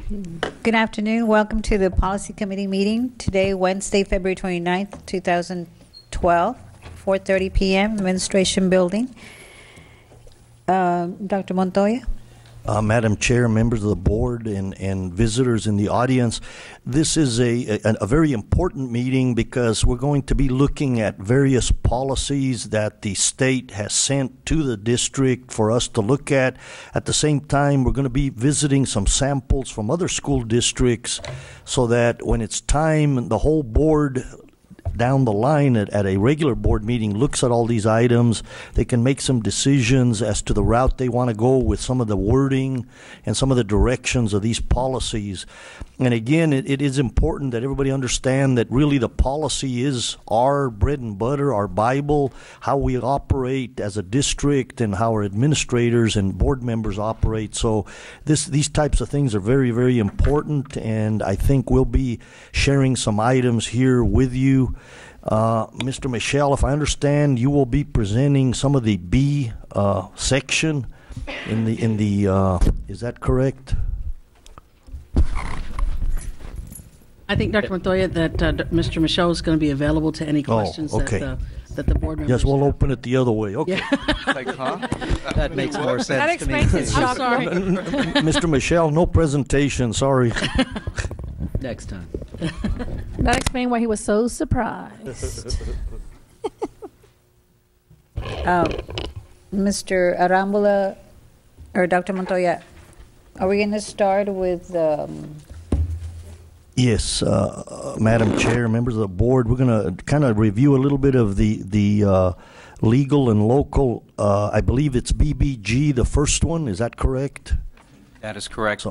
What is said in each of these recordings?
Good afternoon. Welcome to the Policy Committee meeting. Today, Wednesday, February 29th, 2012, 4:30 p.m., Administration Building. Dr. Montoya? Madam Chair, members of the board, and visitors in the audience, this is a very important meeting because we're going to be looking at various policies that the state has sent to the district for us to look at. At the same time, we're going to be visiting some samples from other school districts so that when it's time, the whole board down the line at a regular board meeting looks at all these items. They can make some decisions as to the route they want to go with some of the wording and some of the directions of these policies. And again, it is important that everybody understand that really the policy is our bread and butter, our Bible, how we operate as a district and how our administrators and board members operate. So these types of things are very, very important, and I think we'll be sharing some items here with you. Mr. Michelle, if I understand, you will be presenting some of the B section in the is that correct? I think, Dr. Montoya, that Mr. Michaud is going to be available to any questions that the board members Yes, we'll have. open it the other way. Okay. Yeah. Like, huh? That makes more sense That to me. explains his shock. Sorry. Mr. Michelle, no presentation, sorry. Next time. That explains why he was so surprised. Mr. Arambula or Dr. Montoya, are we going to start with Yes, Madam Chair, members of the board, we're going to kind of review a little bit of the legal and local. I believe it's BBG, the first one. Is that correct? That is correct,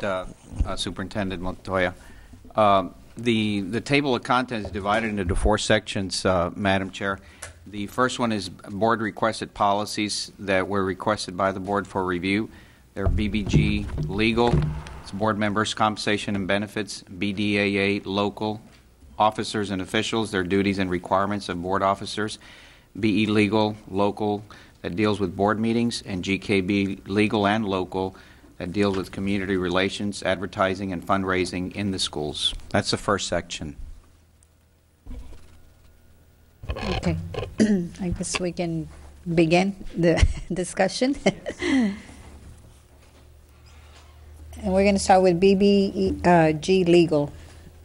Superintendent Montoya. The table of contents is divided into 4 sections, Madam Chair. The first one is board requested policies that were requested by the board for review. They're BBG legal, it's board members, compensation and benefits, BDAA local, officers and officials, their duties and requirements of board officers, BE legal, local, that deals with board meetings, and GKB legal and local, that deals with community relations, advertising, and fundraising in the schools. That's the first section. okay. I guess we can begin the discussion. And we're going to start with BBG legal.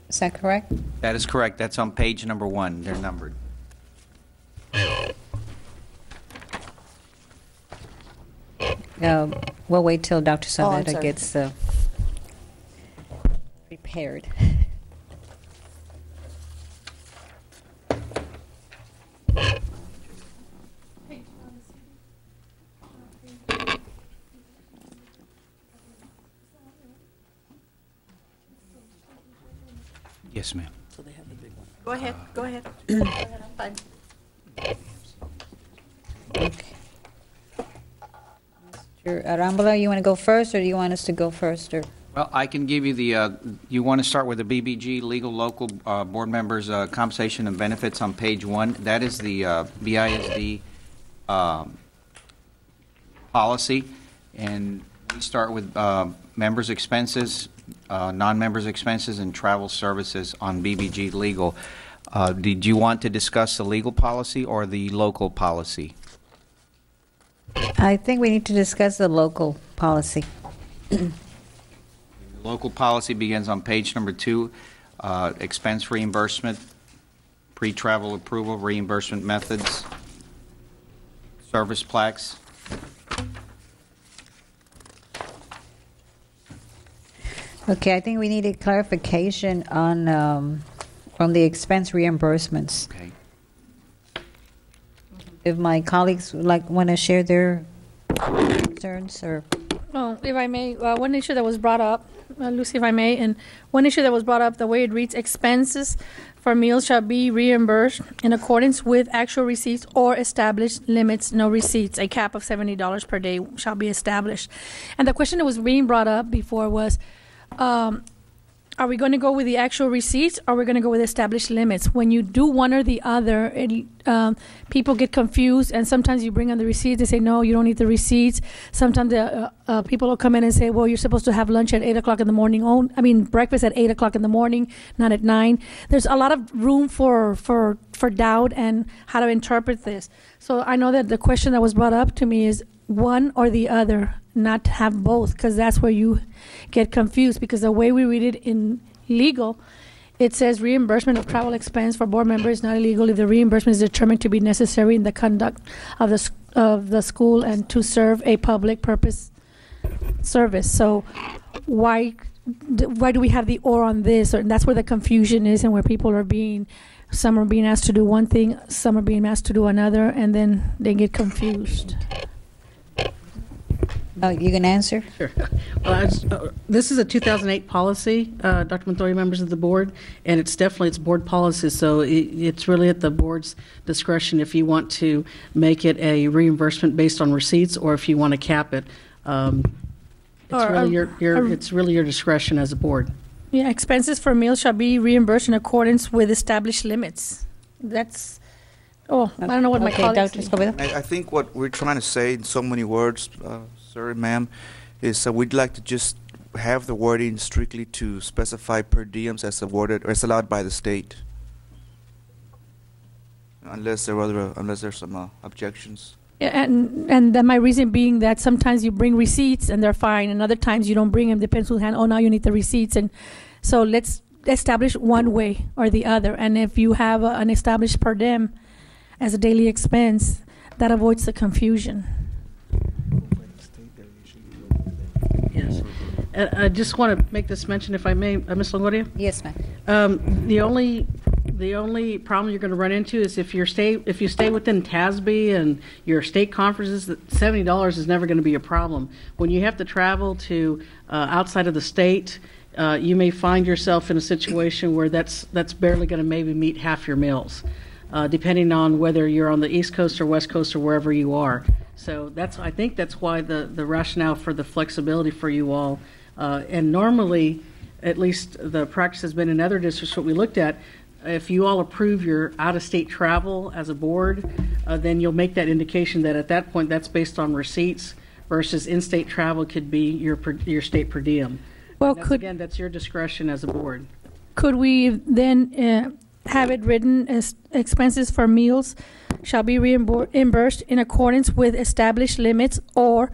Is that correct? That is correct. That's on page number 1. They're numbered. We'll wait till Dr. Oh, I'm Saldana sorry. gets prepared. Yes, ma'am. So they have the big one. Go ahead. Go ahead. Okay. Mr. Arambula, you want to go first, or do you want us to go first? Or Well, I can give you the, you want to start with the BBG, legal, local, board members, compensation and benefits on page 1. That is the BISD policy. And we start with members' expenses, non-members' expenses, and travel services on BBG legal. Did you want to discuss the legal policy or the local policy? I think we need to discuss the local policy. Local policy begins on page number 2, expense reimbursement, pre-travel approval, reimbursement methods, service plaques. Okay, I think we need a clarification on from the expense reimbursements. Okay. If my colleagues want to share their concerns, or Oh, if I may, one issue that was brought up, Lucy, if I may, and one issue that was brought up, the way it reads, expenses for meals shall be reimbursed in accordance with actual receipts or established limits, no receipts. A cap of $70 per day shall be established. And the question that was being brought up before was, are we going to go with the actual receipts or are we going to go with established limits? When you do one or the other, people get confused, and sometimes you bring on the receipts, they say, no, you don't need the receipts. Sometimes people will come in and say, well, you're supposed to have lunch at 8 o'clock in the morning. Breakfast at 8 o'clock in the morning, not at 9. There's a lot of room for doubt and how to interpret this. So I know that the question that was brought up to me is one or the other, not have both, because that's where you get confused, because the way we read it in legal, it says reimbursement of travel expense for board members is not illegal if the reimbursement is determined to be necessary in the conduct of the school and to serve a public purpose service. So why do we have the or on this? And that's where the confusion is, and where people are some are being asked to do one thing, some are being asked to do another, and then they get confused. Oh, you can answer? Sure. Well, this is a 2008 policy, Dr. Montoya, members of the board, and it's board policy, so it's really at the board's discretion if you want to make it a reimbursement based on receipts or if you want to cap it. It's really your discretion as a board. Yeah, expenses for meals shall be reimbursed in accordance with established limits. That's, I don't know what my colleagues Dr. Escobedo? I think what we're trying to say in so many words, sir and ma'am, is we'd like to just have the wording strictly to specify per diems as awarded or as allowed by the state, unless there's some objections. Yeah, and then my reason being that sometimes you bring receipts and they're fine, and other times you don't bring them. Depends who's hand. Oh, now you need the receipts, and so let's establish one way or the other. And if you have an established per diem as a daily expense, that avoids the confusion. Yes. I just want to make this mention, if I may, Ms. Longoria? Yes, ma'am. The only problem you're going to run into is if you stay within TASB and your state conferences, $70 is never going to be a problem. When you have to travel to outside of the state, you may find yourself in a situation where that's barely going to maybe meet half your meals, depending on whether you're on the East Coast or West Coast or wherever you are. So I think that's why the rationale for the flexibility for you all. And normally, at least the practice has been in other districts, what we looked at, if you all approve your out-of-state travel as a board, then you'll make that indication that at that point that's based on receipts versus in-state travel could be your state per diem. Well, that's your discretion as a board. Could we then have it written as expenses for meals shall be reimbursed in accordance with established limits, or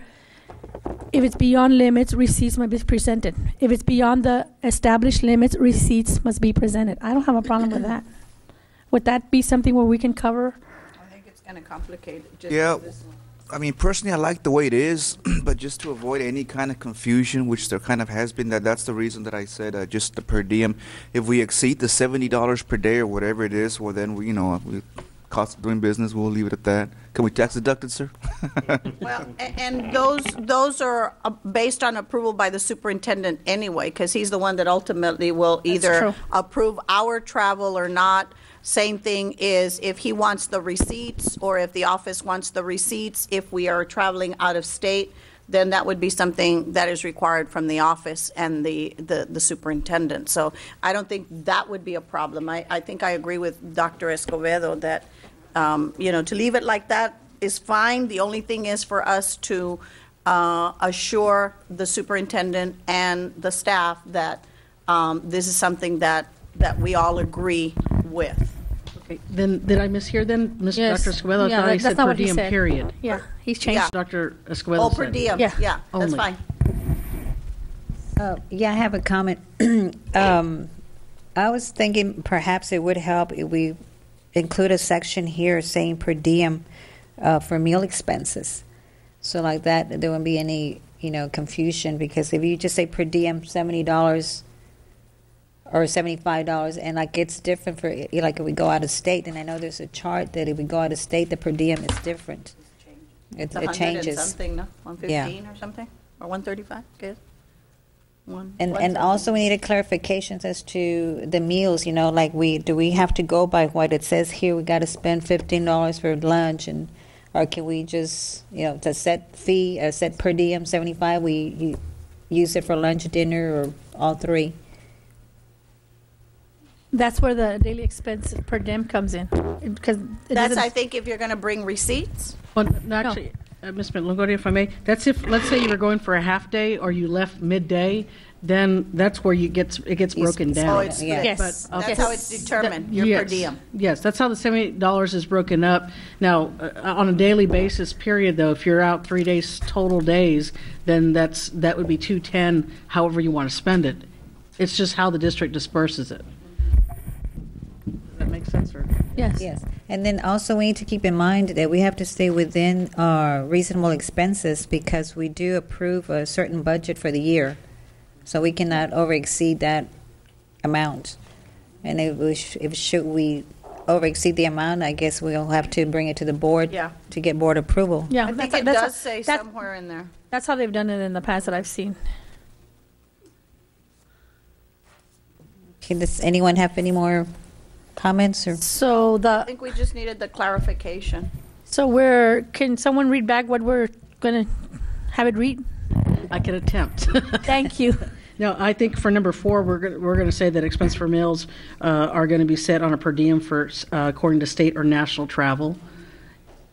if it's beyond limits, receipts must be presented. If it's beyond the established limits, receipts must be presented. I don't have a problem with that. Would that be something where we can cover? I think it's going to complicate it. Yeah, I mean, personally, I like the way it is, but just to avoid any kind of confusion, which there kind of has been, that's the reason that I said just the per diem. If we exceed the $70 per day or whatever it is, well, then we cost of doing business, we'll leave it at that. Can we tax deduct it, sir? Well, and those are based on approval by the superintendent anyway, because he's the one that ultimately will either approve our travel or not. Same thing is if he wants the receipts, or if the office wants the receipts, if we are traveling out of state, then that would be something that is required from the office and the superintendent. So I don't think that would be a problem. I think I agree with Dr. Escobedo that, to leave it like that is fine. The only thing is for us to assure the superintendent and the staff that this is something that we all agree with. Okay, then did I mishear then, Yes. Dr. Escobedo? Yeah, I thought he that's said not per what he diem, said. period. Yeah, he's changed. Yeah. Dr. Escobedo Per said. diem, Yeah. yeah, that's Only. fine. Yeah, I have a comment. I was thinking perhaps it would help if we include a section here saying per diem for meal expenses. So like that, there wouldn't be any, confusion, because if you just say per diem $70 or $75, and like it's different for like if we go out of state, and I know there's a chart that if we go out of state, the per diem is different. It's It changes. something, no? 115 or something, or 135, guess. And also we needed clarifications as to the meals, like do we have to go by what it says here? We got to spend $15 for lunch, or can we just, it's a set fee, a set per diem, 75, we use it for lunch, dinner, or all three? That's where the daily expense per diem comes in, because That's, I think, if you're going to bring receipts. Well, no, actually, Ms. Longoria, if I may, that's if, let's say you were going for a half day or you left midday, then that's where it gets broken down. Oh, it's split. Yes. But, That's how it's determined, your per diem. Yes, that's how the $70 is broken up. Now, on a daily basis, period, though, if you're out 3 days, total days, then that would be $210, however you want to spend it. It's just how the district disperses it. Does that make sense? Or? yes. Yes. And then also we need to keep in mind that we have to stay within our reasonable expenses because we do approve a certain budget for the year. So we cannot overexceed that amount. And if we overexceed the amount, I guess we'll have to bring it to the board to get board approval. Yeah, I think it does say somewhere in there. That's how they've done it in the past that I've seen. Okay, does anyone have any more comments? Or So I think we just needed the clarification. can someone read back what we're going to have it read? I can attempt. Thank you. No, I think for number 4, we're going to say that expense for meals are going to be set on a per diem for according to state or national travel.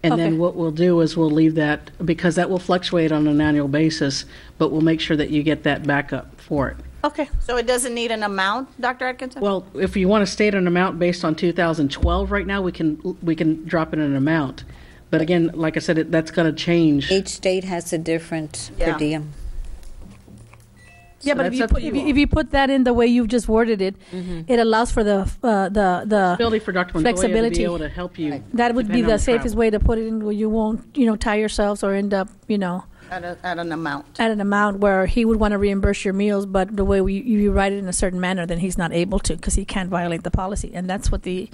And Okay. then what we'll do is we'll leave that, because that will fluctuate on an annual basis, but we'll make sure that you get that backup for it. Okay. So it doesn't need an amount, Dr. Atkinson? Well, if you want to state an amount based on 2012 right now, we can drop it in an amount. But again, like I said, that's going to change. each state has a different per Yeah. diem. Yeah, So but that's if up to if you put that in the way you've just worded it, it allows for the Ability for Dr. Montoya to flexibility. be able to help you. that would be depending on the safest travel. way to put it in, where you won't tie yourselves or end up At an amount. at an amount where he would want to reimburse your meals, but the way you write it in a certain manner, then he's not able to because he can't violate the policy, and that's what the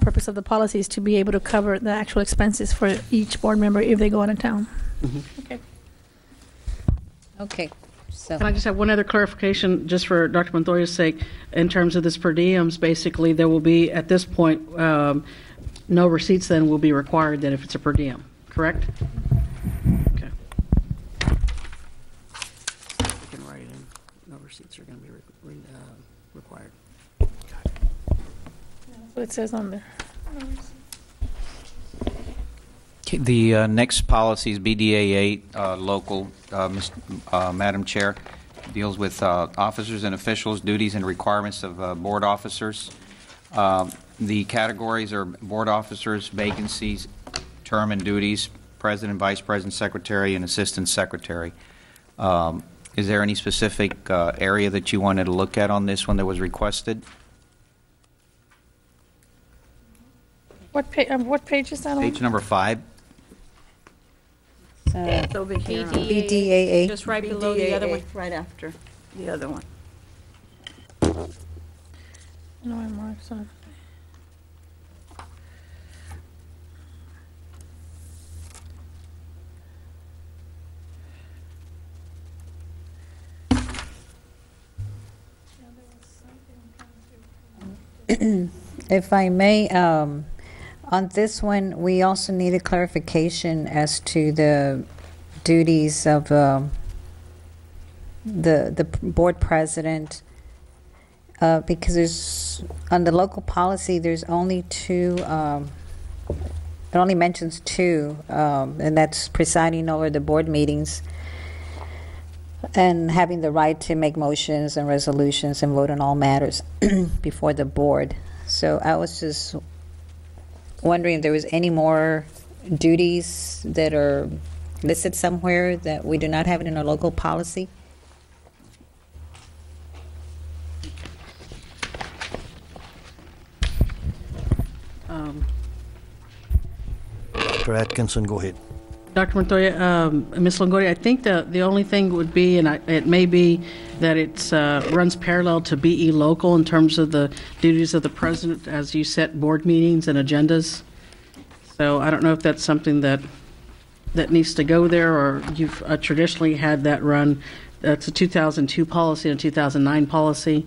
purpose of the policy is, to be able to cover the actual expenses for each board member if they go out of town. Okay. Okay. So Can I just have one other clarification, just for Dr. Montoya's sake, in terms of this per diems? Basically, there will be, at this point, no receipts then will be required then if it's a per diem, correct? Okay. We can write it in. No receipts are going to be required. That's what it says on there. Okay, the next policy is BDA 8, local, Madam Chair, deals with officers and officials, duties and requirements of board officers. The categories are board officers, vacancies, term and duties, president, vice president, secretary, and assistant secretary. Is there any specific area that you wanted to look at on this one that was requested? What page is that on? Page number 5. It's over here. BDAA. Just right below the other one. Right after the other one. No, I marked something. If I may, on this one, we also need a clarification as to the duties of the board president, because there's, on the local policy, there's only 2, it only mentions 2, and that's presiding over the board meetings and having the right to make motions and resolutions and vote on all matters before the board. So I was just wondering if there was any more duties that are listed somewhere that we do not have it in our local policy. Dr. Atkinson, go ahead. Dr. Montoya, Ms. Longoria, I think the only thing would be, and it may be that it runs parallel to BE local in terms of the duties of the president as you set board meetings and agendas. So I don't know if that's something that needs to go there, or you've traditionally had that run. That's a 2002 policy and a 2009 policy.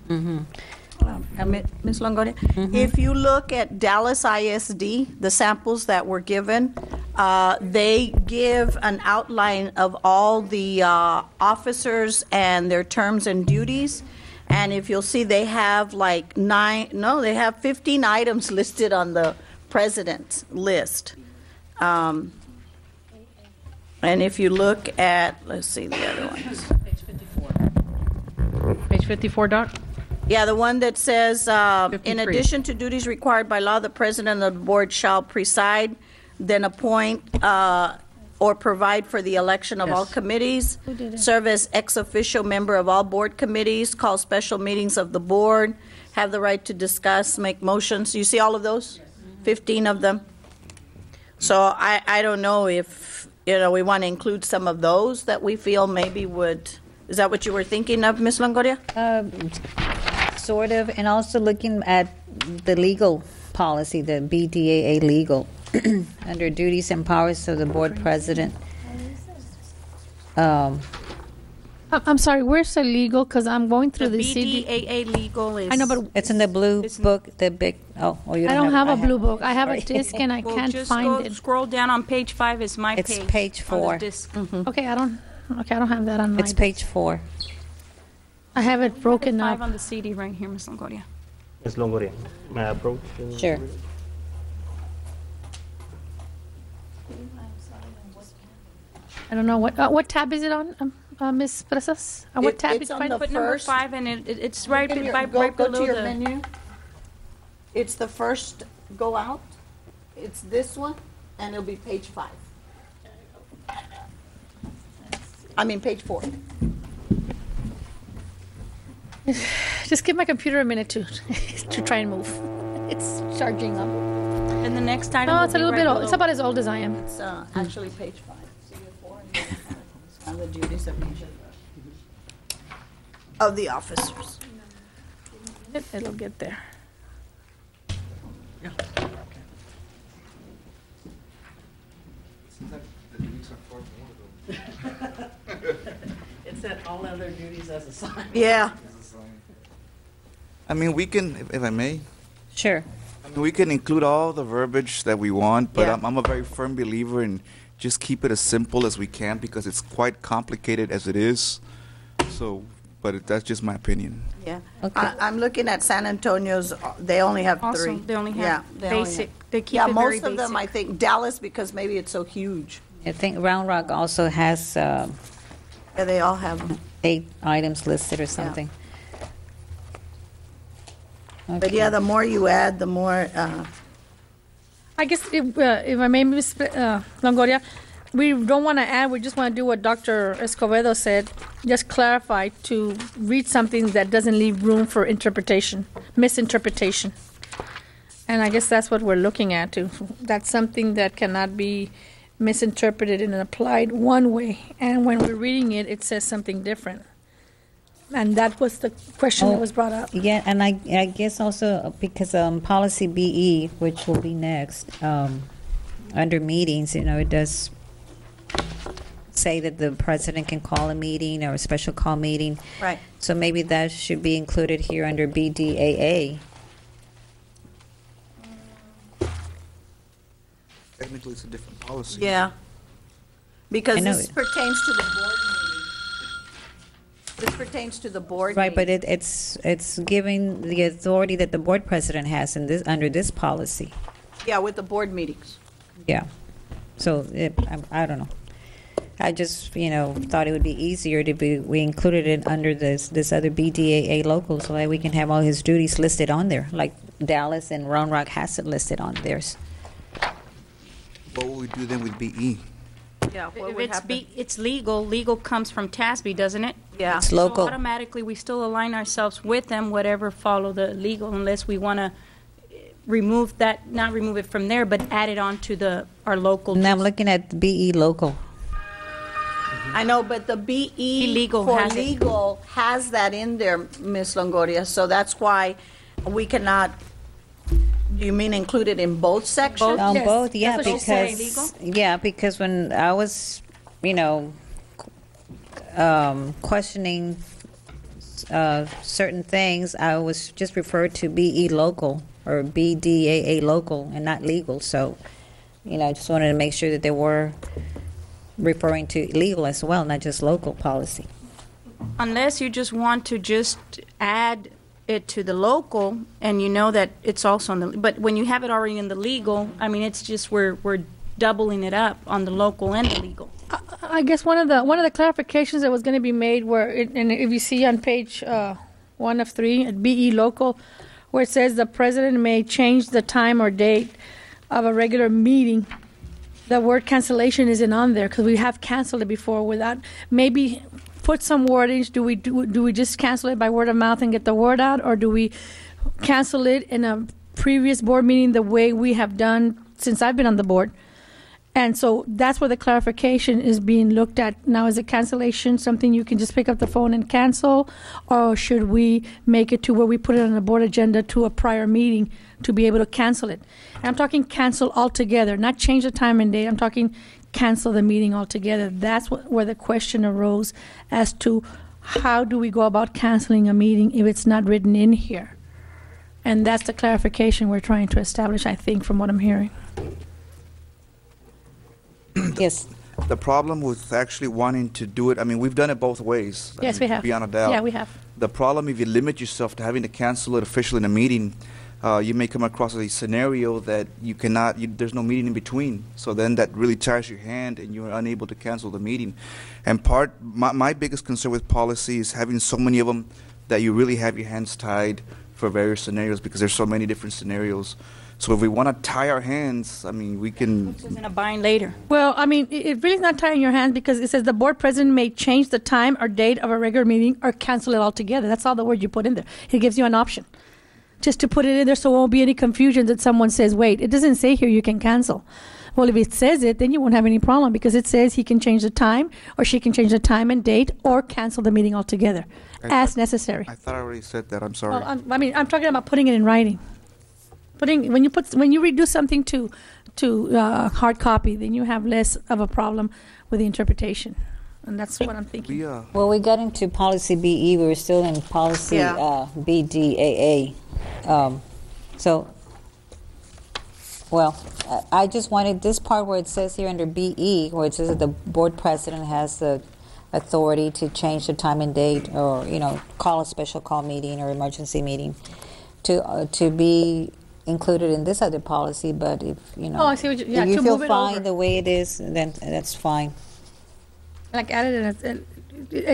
Ms. Longoria, if you look at Dallas ISD, the samples that were given, they give an outline of all the officers and their terms and duties. And if you'll see, they have they have 15 items listed on the president's list. And if you look at, let's see the other ones. Page 54. Page 54, Doc? Yeah, the one that says, in 53. addition to duties required by law, the president of the board shall preside, then appoint or provide for the election of all Yes. committees, serve as ex officio member of all board committees, call special meetings of the board, have the right to discuss, make motions. You see all of those? 15 of them. So I don't know if, we want to include some of those that we feel maybe would, is that what you were thinking of, Ms. Longoria? Sort of, and also looking at the legal policy, the BDAA legal, under duties and powers of the board president. I'm sorry, where's the legal? Because I'm going through the CD. BDAA legal is. I know, but It's in the blue book, the big, you I don't have a blue it. book. I have a Sorry. disc and I Well, can't just find it. Scroll down on page 5 is my It's page. page on the 4. disc. Okay, I don't have that on my. It's page 4. I have it broken 5 up. on the CD right here, Ms. Longoria. Ms. Longoria, may I approach? Sure. I don't know what tab is it on, Ms. Presas? What tab it's is it on the Put number first. 5 and it's right, Can you right go below to your the. menu. It's the first go out. It's this one, and it'll be page 5. I mean, page 4. Just give my computer a minute to try and move. It's charging up. And the next item. No, will it's a be little right bit old. below. It's about as old as I am. It's actually page 5. See your 4 and then it's on the duties of the officers. It'll get there. It said all other duties as assigned. Yeah. I mean, we can, if I may, Sure. I mean, we can include all the verbiage that we want, but Yeah. I'm a very firm believer in just keep it as simple as we can because it's quite complicated as it is. So, but that's just my opinion. Yeah. Okay. I'm looking at San Antonio's, they only have Also, 3. they only have Yeah, they only basic. have- They keep Yeah, it very most of them, basic. I think, Dallas, because maybe it's so huge. I think Round Rock also has Yeah, they all have them. 8 items listed or something. But yeah, the more you add, the more, I guess if I may, Ms. Longoria, we don't want to add. We just want to do what Dr. Escobedo said. Just clarify to read something that doesn't leave room for interpretation, misinterpretation. And I guess that's what we're looking at too. That's something that cannot be misinterpreted and applied one way, and when we're reading it, it says something different. And that was the question that was brought up. Yeah, and I guess also because policy BE, which will be next, under meetings, it does say that the president can call a meeting or a special call meeting. right. So maybe that should be included here under BDAA. Technically, it's a different policy. Yeah. Because I know this it. pertains to the board meeting. This pertains to the board Right, but meeting. it's giving the authority that the board president has in this under this policy. Yeah, with the board meetings. Yeah. So I don't know. I just thought it would be easier to be we included it under this other BDAA local so that we can have all his duties listed on there, like Dallas and Round Rock has it listed on theirs. What will we do then with BE? Yeah. what If would it's happen? it's legal comes from TASB, doesn't it? Yeah. It's local. So automatically, we still align ourselves with them, whatever follow the legal, unless we want to remove that, not remove it from there, but add it on to our local. Now I'm looking at the BE local. I know, but the BE Legal for has it. legal has that in there, Ms. Longoria. So that's why we cannot. Do you mean include it in both sections? On Yes, both, yeah, that's what she said. because when I was, questioning certain things, I was just referred to BE local or BDAA local and not legal. So, I just wanted to make sure that they were referring to legal as well, not just local policy. Unless you just want to just add it to the local, and you know that it's also on the, but when you have it already in the legal, I mean, it's just we're doubling it up on the local and the legal. I guess one of the clarifications that was going to be made and if you see on page 1 of 3 at BE local, where it says the president may change the time or date of a regular meeting, the word cancellation isn't on there because we have canceled it before without, maybe put some wordage. Do we just cancel it by word of mouth and get the word out, or do we cancel it in a previous board meeting the way we have done since I've been on the board? And so that's where the clarification is being looked at. Now, is a cancellation something you can just pick up the phone and cancel, or should we make it to where we put it on the board agenda to a prior meeting to be able to cancel it? And I'm talking cancel altogether, not change the time and date. I'm talking cancel the meeting altogether. That's where the question arose as to how do we go about canceling a meeting if it's not written in here? And that's the clarification we're trying to establish, I think, from what I'm hearing. Yes. The problem with actually wanting to do it, I mean, we've done it both ways. Yes, we have. Beyond a doubt. Yeah, we have. The problem, if you limit yourself to having to cancel it officially in a meeting, you may come across a scenario that you cannot, there's no meeting in between. So then that really ties your hand and you're unable to cancel the meeting. And my biggest concern with policy is having so many of them that you really have your hands tied for various scenarios because there's so many different scenarios. So if we want to tie our hands, I mean, we can. Puts us in a bind later. Well, I mean, it really is not tying your hands because it says the board president may change the time or date of a regular meeting or cancel it altogether. That's all the word you put in there. It gives you an option just to put it in there so there won't be any confusion that someone says, wait, it doesn't say here you can cancel. Well, if it says it, then you won't have any problem because it says he can change the time or she can change the time and date or cancel the meeting altogether as necessary. I thought I already said that. I'm sorry. Well, I'm talking about putting it in writing. When you redo something to hard copy, then you have less of a problem with the interpretation, and that's what I'm thinking. Well, we got into policy BE. We were still in policy BDAA. I just wanted this part where it says here under BE, where it says that the board president has the authority to change the time and date, or call a special call meeting or emergency meeting, to be included in this other policy. But if I see what if you feel fine the way it is, then that's fine. Like added in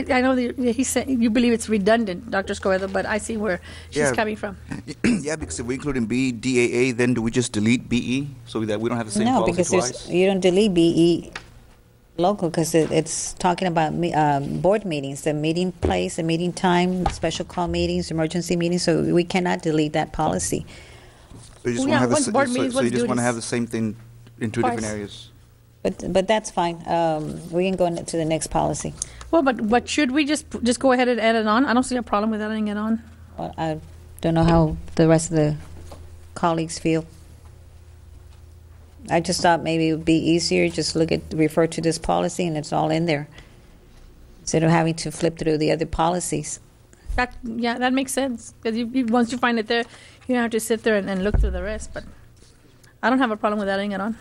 I know that he said you believe it's redundant, Dr. Escobedo, but I see where she's coming from. Yeah, because if we include in BDAA, then do we just delete BE so that we don't have the same policy because twice? You don't delete BE local because it's talking about board meetings, the meeting place, the meeting time, special call meetings, emergency meetings. So we cannot delete that policy. So you just want to have the same thing in two different areas. But that's fine. We can go into the next policy. Well, but should we just go ahead and add it on? I don't see a problem with adding it on. Well, I don't know how the rest of the colleagues feel. I just thought maybe it would be easier just refer to this policy and it's all in there, instead of having to flip through the other policies. That makes sense. Because once you find it there, you don't have to sit there and look through the rest. But I don't have a problem with adding it on.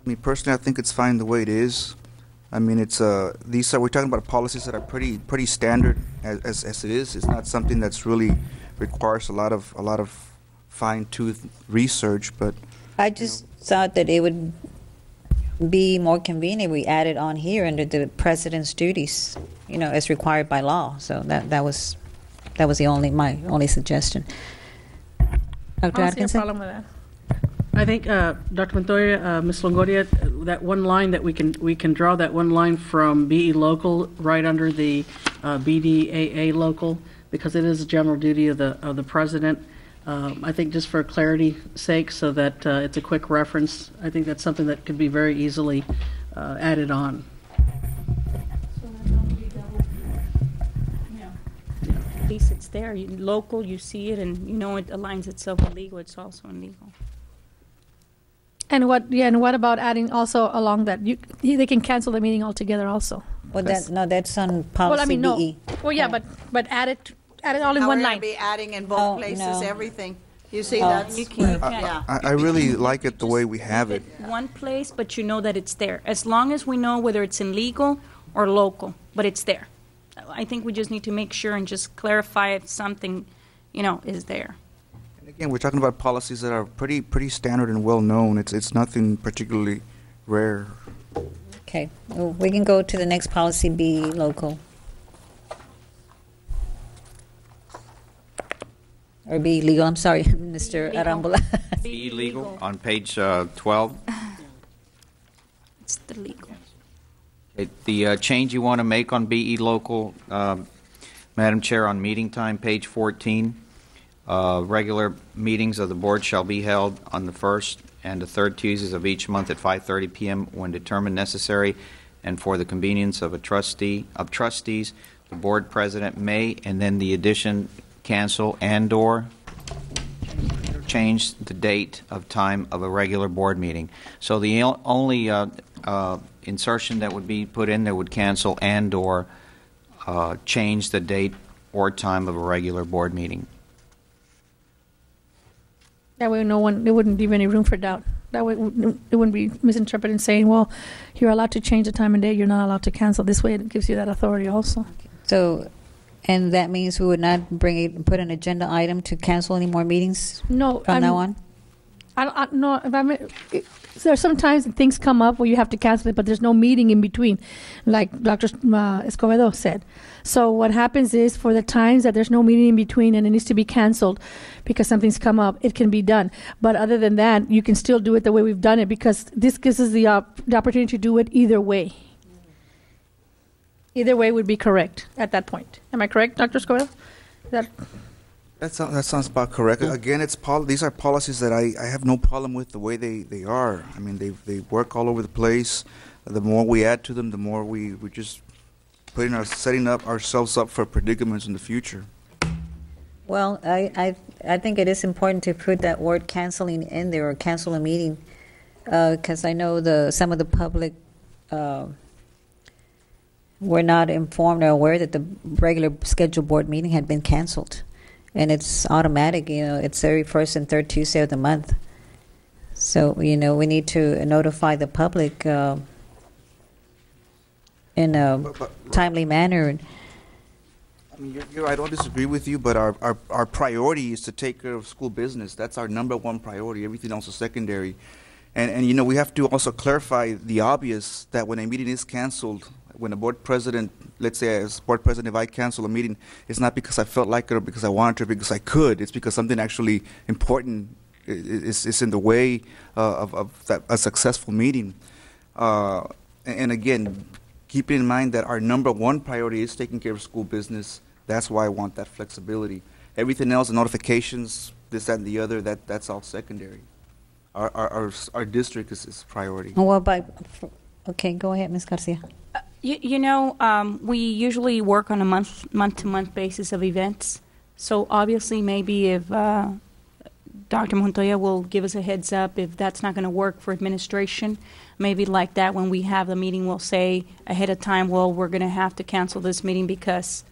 I mean, personally, I think it's fine the way it is. I mean, we're talking about policies that are pretty standard as it is. It's not something that's really requires a lot of fine-tooth research. But I just thought that it would be more convenient if we added on here under the president's duties, as required by law. So that was my only suggestion. Dr. I don't see a problem with that. I think, Dr. Montoya, Ms. Longoria, that one line that we can draw that one line from BE local right under the BDAA local, because it is a general duty of the president. I think just for clarity's sake, so that it's a quick reference, I think that's something that could be very easily added on. At least it's there. Local, you see it, and it aligns itself with legal. It's also in legal. And what about adding also along that they can cancel the meeting altogether also? Well, that's on policy BE. Well, yeah, but add it all in one line. We're going to be adding in both places everything. You see, that's you can't. I really like it the way we have it. One place, but you know that it's there. As long as we know whether it's in legal or local, but it's there. I think we just need to make sure and just clarify if something, is there. And again, we're talking about policies that are pretty standard and well known. It's nothing particularly rare. Okay, well, we can go to the next policy, B, local. Or be legal, I'm sorry, Mr. Arambola. Be legal on page 12. It's the legal. The change you want to make on BE local, Madam Chair, on meeting time, page 14. Regular meetings of the board shall be held on the first and the third Tuesdays of each month at 5:30 p.m. when determined necessary, and for the convenience of trustees, the board president may, and then the addition, cancel and/or change the date of time of a regular board meeting. So the only insertion that would be put in there would cancel and/or change the date or time of a regular board meeting. That way, there wouldn't leave any room for doubt. That way, it wouldn't be misinterpreted and saying, well, you're allowed to change the time and date, you're not allowed to cancel. This way, it gives you that authority also. So, and that means we would not put an agenda item to cancel any more meetings? No. From now on? I don't know. There are sometimes things come up where you have to cancel it, but there's no meeting in between, like Dr. Escobedo said. So what happens is, for the times that there's no meeting in between and it needs to be canceled because something's come up, it can be done. But other than that, you can still do it the way we've done it, because this gives us the opportunity to do it either way. Either way would be correct at that point. Am I correct, Dr. Escobedo? That sounds about correct. Again, these are policies that I have no problem with the way they are. I mean, they work all over the place. The more we add to them, the more we just setting up ourselves up for predicaments in the future. Well, I think it is important to put that word canceling in there, or cancel a meeting, because I know some of the public were not informed or aware that the regular scheduled board meeting had been canceled. And it's automatic, it's every first and third Tuesday of the month. So, we need to notify the public in a timely manner. I mean, I don't disagree with you, but our priority is to take care of school business. That's our number one priority. Everything else is secondary. And we have to also clarify the obvious, that when a meeting is canceled, when a board president, let's say as board president, if I cancel a meeting, it's not because I felt like it or because I wanted to, because I could. It's because something actually important is in the way of a successful meeting. And again, keeping in mind that our number one priority is taking care of school business. That's why I want that flexibility. Everything else, the notifications, this, that, and the other, that's all secondary. Our district is priority. Okay, go ahead, Ms. Garcia. We usually work on a month-to-month basis of events. So obviously, maybe if Dr. Montoya will give us a heads up if that's not going to work for administration, maybe like that when we have the meeting, we'll say ahead of time, well, we're going to have to cancel this meeting because,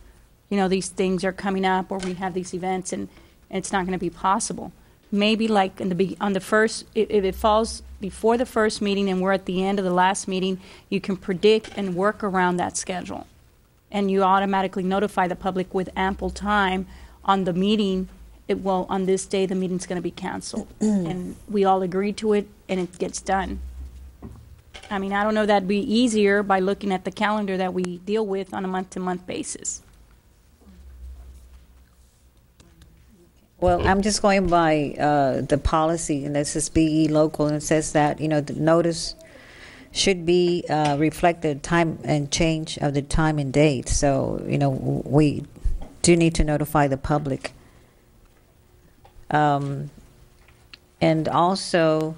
these things are coming up, or we have these events and it's not going to be possible. Maybe like on the first, if it falls before the first meeting and we're at the end of the last meeting, you can predict and work around that schedule. And you automatically notify the public with ample time on the meeting. On this day, the meeting's going to be canceled. And we all agree to it, and it gets done. I mean, I don't know if that'd be easier by looking at the calendar that we deal with on a month-to-month basis. Well, I'm just going by the policy, and this is BE local, and it says that, the notice should be reflect the time and change of the time and date. So, we do need to notify the public. And also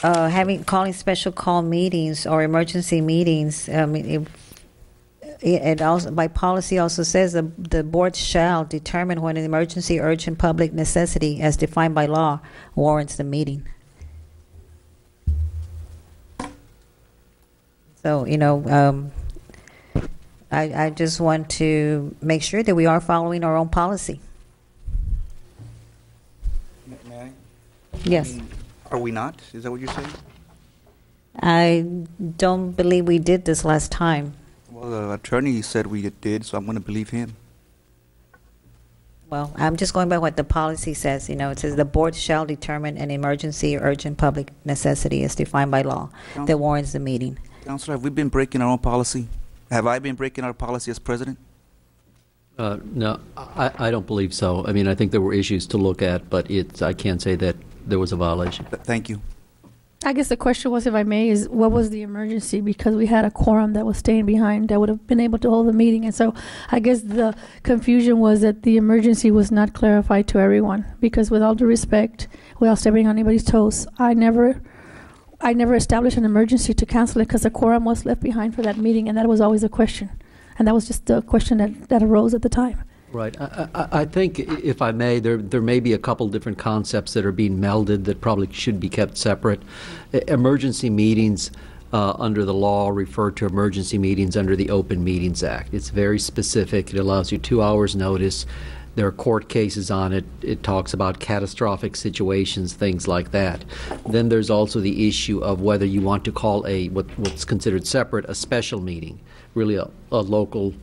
calling special call meetings or emergency meetings. It also, by policy, also says the board shall determine when an emergency, urgent public necessity, as defined by law, warrants the meeting. So, I just want to make sure that we are following our own policy. May I? Yes. Are we not? Is that what you're saying? I don't believe we did this last time. Well, the attorney said we did, so I'm going to believe him. Well, I'm just going by what the policy says. You know, it says the board shall determine an emergency or urgent public necessity as defined by law that warrants the meeting. Counselor, have we been breaking our own policy? Have I been breaking our policy as president? No, I don't believe so. I mean, I think there were issues to look at, but I can't say that there was a violation. Thank you. I guess the question was, if I may, is what was the emergency? Because we had a quorum that was staying behind that would have been able to hold the meeting. And so I guess the confusion was that the emergency was not clarified to everyone. Because with all due respect, without stepping on anybody's toes, I never established an emergency to cancel it because the quorum was left behind for that meeting, and that was always a question. And that was just the question that arose at the time. Right. I think, if I may, there may be a couple different concepts that are being melded that probably should be kept separate. Emergency meetings under the law refer to emergency meetings under the Open Meetings Act. It's very specific. It allows you 2 hours notice. There are court cases on it. It talks about catastrophic situations, things like that. Then there's also the issue of whether you want to call what's considered separate a special meeting, really a local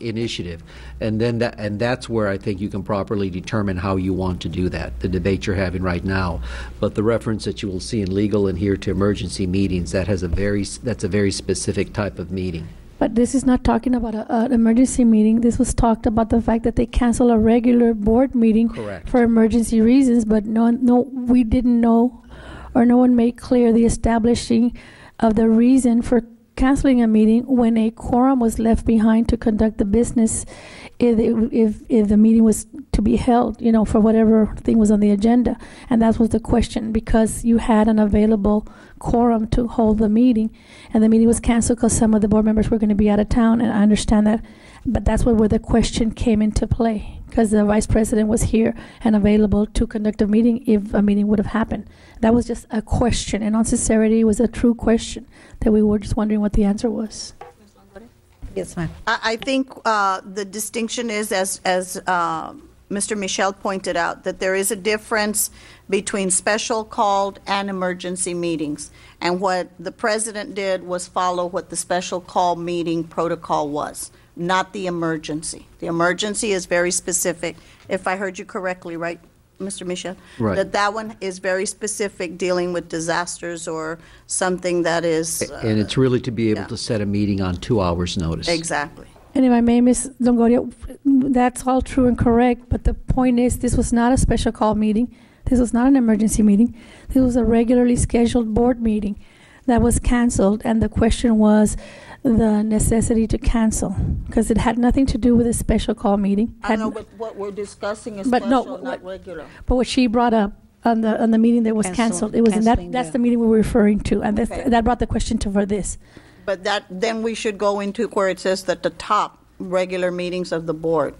initiative, and then that's where I think you can properly determine how you want to do that. The debate you're having right now, but the reference that you will see in legal and here to emergency meetings, that's a very specific type of meeting. But this is not talking about an emergency meeting. This was talked about the fact that they cancel a regular board meeting. Correct. For emergency reasons, but we didn't know, or no one made clear the establishing of the reason for canceling a meeting when a quorum was left behind to conduct the business if the meeting was to be held, you know, for whatever thing was on the agenda. And that was the question, because you had an available quorum to hold the meeting, and the meeting was canceled because some of the board members were going to be out of town, and I understand that. But that's where the question came into play, because the vice president was here and available to conduct a meeting if a meeting would have happened. That was just a question, and on sincerity, it was a true question that we were just wondering what the answer was. Yes, ma'am. I think the distinction is, as Mr. Michel pointed out, that there is a difference between special called and emergency meetings. And what the president did was follow what the special call meeting protocol was, not the emergency. The emergency is very specific. If I heard you correctly, right, Mr. Michel? Right. That one is very specific, dealing with disasters or something that is... and it's really to be able to set a meeting on 2 hours' notice. Exactly. And if I may, Ms. Longoria, that's all true and correct, but the point is this was not a special call meeting. This was not an emergency meeting. This was a regularly scheduled board meeting that was canceled, and the question was the necessity to cancel, because it had nothing to do with a special call meeting. I know, but what we're discussing is But special, no, not regular. But what she brought up on the meeting that was canceled, it was that's the meeting we were referring to, and that brought the question to for this. But then we should go into where it says that the top regular meetings of the board,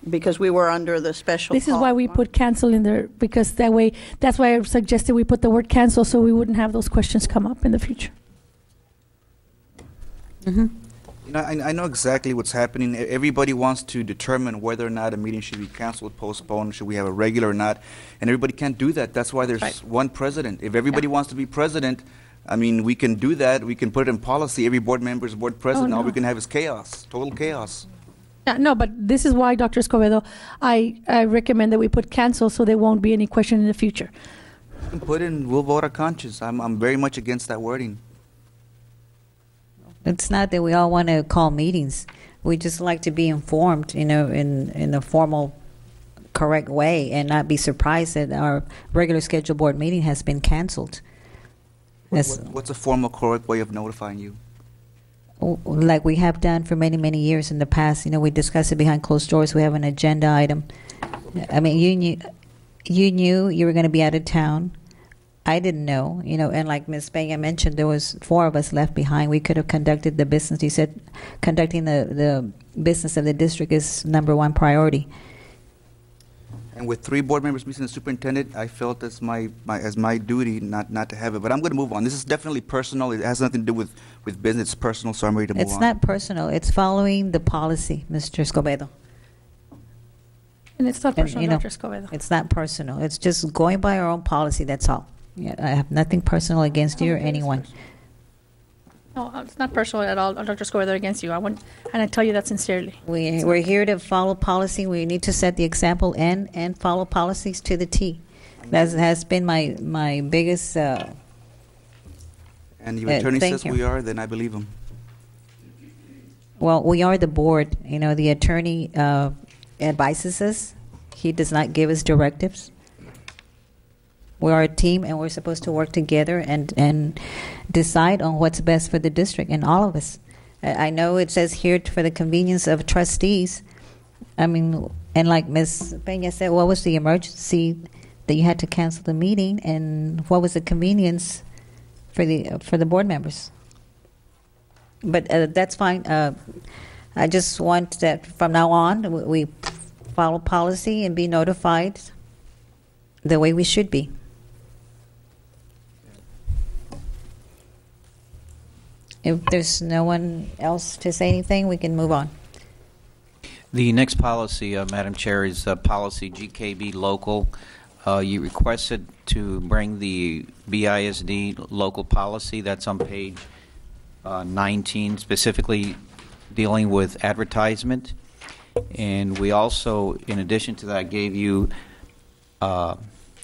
because we were under the special This is call. why we put cancel in there, because that's why I suggested we put the word cancel so we wouldn't have those questions come up in the future. You know, I know exactly what's happening. Everybody wants to determine whether or not a meeting should be canceled, postponed, should we have a regular or not, and everybody can't do that. That's why there's one president. If everybody wants to be president, I mean, we can do that. We can put it in policy. Every board member is board president. All we can have is chaos, total chaos. No, but this is why, Dr. Escobedo, I recommend that we put cancel so there won't be any question in the future. You can put in, we'll vote our conscience. I'm very much against that wording. It's not that we all want to call meetings. We just like to be informed, you know, in a formal, correct way, and not be surprised that our regular scheduled board meeting has been canceled. What's a formal, correct way of notifying you? Like we have done for many, many years in the past. You know, we discuss it behind closed doors. We have an agenda item. I mean, you knew you were going to be out of town. I didn't know, you know, and like Ms. Peña mentioned, there was 4 of us left behind. We could have conducted the business. He said conducting the business of the district is #1 priority. And with 3 board members missing the superintendent, I felt as my duty not to have it. But I'm going to move on. This is definitely personal. It has nothing to do with business. It's personal, so I'm ready to move on. It's not personal. It's following the policy, Mr. Escobedo. And it's not personal, you know, Dr. Escobedo. It's not personal. It's just going by our own policy, that's all. Yeah, I have nothing personal against you or anyone. No, it's not personal at all, Dr. Escobar, they're against you. And I tell you that sincerely. We're here to follow policy. We need to set the example and follow policies to the T. That has been my biggest. And the attorney thank says you. we are, then I believe him. Well, we are the board. You know, the attorney advises us. He does not give us directives. We are a team, and we're supposed to work together and decide on what's best for the district and all of us. I know it says here for the convenience of trustees. I mean, and like Ms. Peña said, what was the emergency that you had to cancel the meeting, and what was the convenience for the board members? But that's fine. I just want that from now on we follow policy and be notified the way we should be. If there's no one else to say anything, we can move on. The next policy, Madam Chair, is policy GKB local. You requested to bring the BISD local policy. That's on page 19, specifically dealing with advertisement. And we also, in addition to that, gave you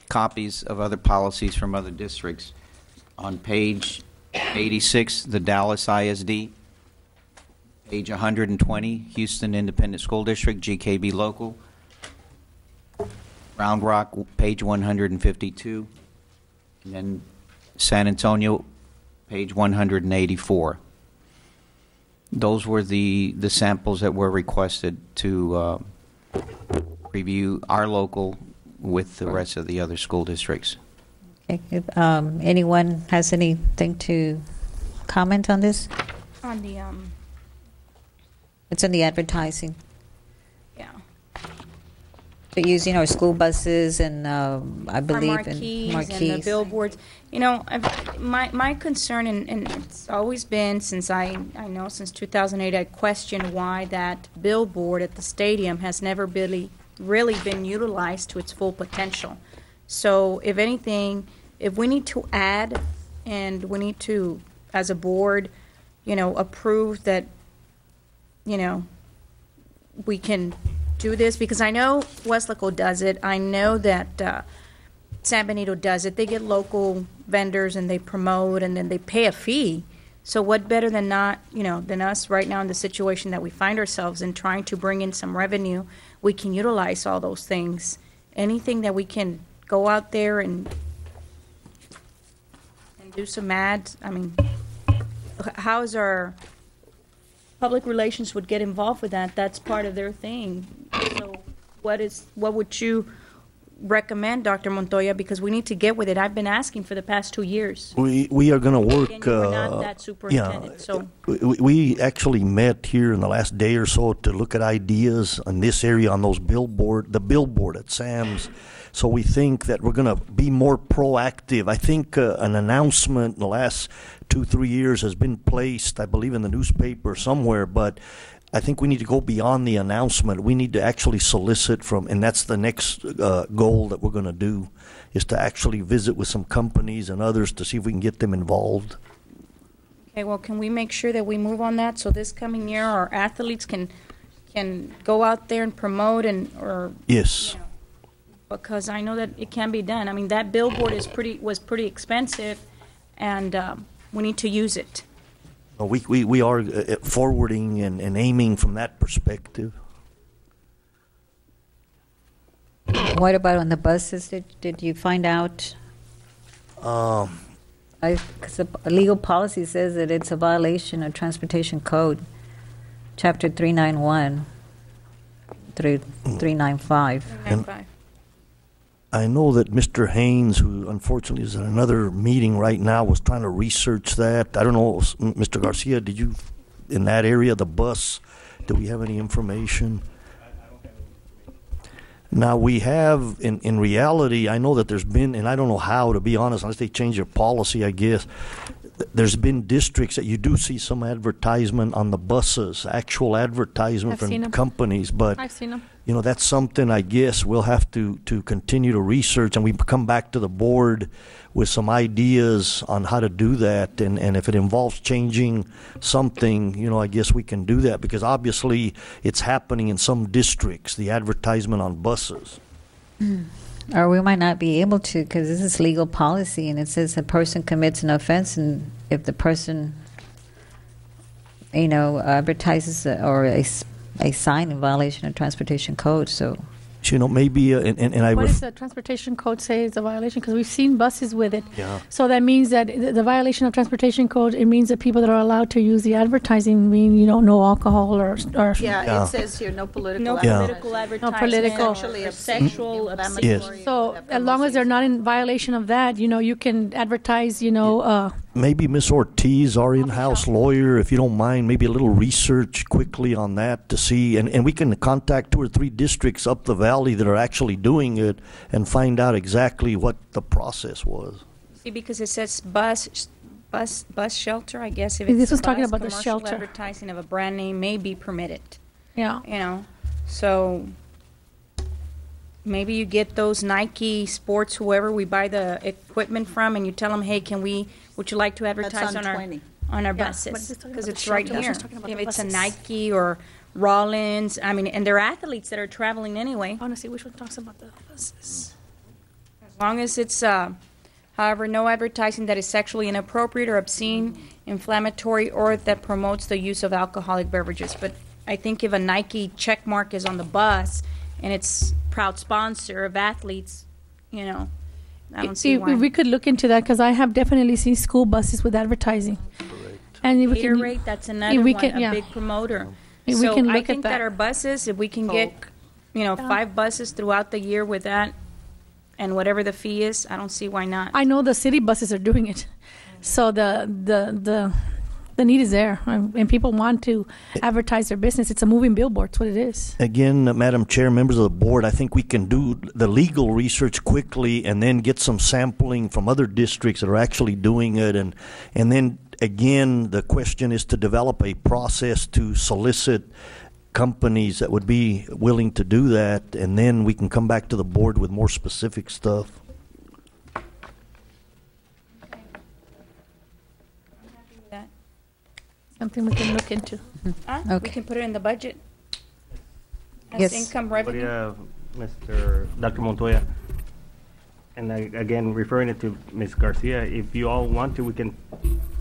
copies of other policies from other districts. On page 86, the Dallas ISD. Page 120, Houston Independent School District, GKB local. Round Rock, page 152. And then San Antonio, page 184. Those were the samples that were requested to review our local with the rest of the other school districts. Okay. If anyone has anything to comment on this? On the, It's in the advertising. yeah. But using our school buses and I believe Our marquees and the billboards. You know, my concern, and it's always been since I know since 2008, I question why that billboard at the stadium has never really been utilized to its full potential. So if anything, if we need to add, and we need to, as a board, you know, approve that, you know, we can do this, because I know Weslaco does it. I know that San Benito does it. They get local vendors and they promote, and then they pay a fee. So what better than not, you know, than us right now in the situation that we find ourselves in, trying to bring in some revenue. We can utilize all those things. Anything that we can go out there and do some ads. I mean, how is our public relations would get involved with that? That's part of their thing. So what would you recommend, Dr. Montoya? Because we need to get with it. I've been asking for the past 2 years. We are going to work. Again, you were not that superintendent, so. We actually met here in the last day or so to look at ideas in this area on those the billboard at Sam's. So we think that we're going to be more proactive. I think an announcement in the last 2-3 years has been placed, I believe, in the newspaper somewhere, but I think we need to go beyond the announcement. We need to actually solicit from, and that's the next goal that we're going to do, is to actually visit with some companies and others to see if we can get them involved. Okay, well, can we make sure that we move on that, so this coming year our athletes can go out there and promote Yes. You know, because I know that it can be done. I mean, that billboard was pretty expensive, and we need to use it. We are forwarding and aiming from that perspective. What about on the buses? Did you find out? Because the legal policy says that it's a violation of Transportation Code, Chapter 391 through 395. 395. I know that Mr. Haynes, who unfortunately is at another meeting right now, was trying to research that. I don't know, Mr. Garcia, did you, in that area, the bus, do we have any information? Now, we have, in reality, I know that there's been, and I don't know how, to be honest, unless they change their policy, I guess, there's been districts that you do see some advertisement on the buses, actual advertisement I've seen from 'em. companies, but I've seen them. you know, that's something I guess we'll have to continue to research, and we come back to the board with some ideas on how to do that. And if it involves changing something, you know, I guess we can do that, because obviously it's happening in some districts, the advertisement on buses. Or we might not be able to, because this is legal policy, and it says a person commits an offense, and if the person, you know, advertises or a sign in violation of transportation code. So, you know, maybe and I what does the transportation code say is a violation? Because we've seen buses with it. Yeah. So that means that the violation of transportation code, it means that people that are allowed to use the advertising mean, you know, no alcohol or Yeah, it says here no political No advertising. political advertising. No political. Sexually Sexual obscene. Yes. So as long as they're not in violation of that, you know, you can advertise, you know, maybe Ms. Ortiz, our in-house lawyer, if you don't mind, maybe a little research quickly on that to see, and we can contact 2 or 3 districts up the valley that are actually doing it and find out exactly what the process was. See, because it says bus shelter, I guess if This it's was a talking bus, about the commercial shelter. advertising of a brand name may be permitted. yeah. You know, so maybe you get those Nike Sports, whoever we buy the equipment from, and you tell them, hey, would you like to advertise on on 20. our Yeah, but buses? this is talking Because about it's the right shelter. here. She's talking about If the it's a buses. Nike or Rollins, I mean, and they're athletes that are traveling anyway. I want to see which one talks about the buses. As long as it's, however, no advertising that is sexually inappropriate or obscene, inflammatory, or that promotes the use of alcoholic beverages. But I think if a Nike check mark is on the bus and it's proud sponsor of athletes, you know, I don't see why. We could look into that, because I have definitely seen school buses with advertising. And if we can, Gatorade, that's another we one, can- a yeah. big promoter. If we So can I look at think that that. our buses, if we can get, you know, 5 buses throughout the year with that, and whatever the fee is, I don't see why not. I know the city buses are doing it, so the need is there, and people want to advertise their business. It's a moving billboard. That's what it is. Again, Madam Chair, members of the board, I think we can do the legal research quickly and then get some sampling from other districts that are actually doing it. And then, again, the question is to develop a process to solicit companies that would be willing to do that, and then we can come back to the board with more specific stuff. Something we can look into. We Okay. can put it in the budget as Yes. income revenue. Dr. Montoya, and again, referring it to Ms. Garcia, if you all want to, we can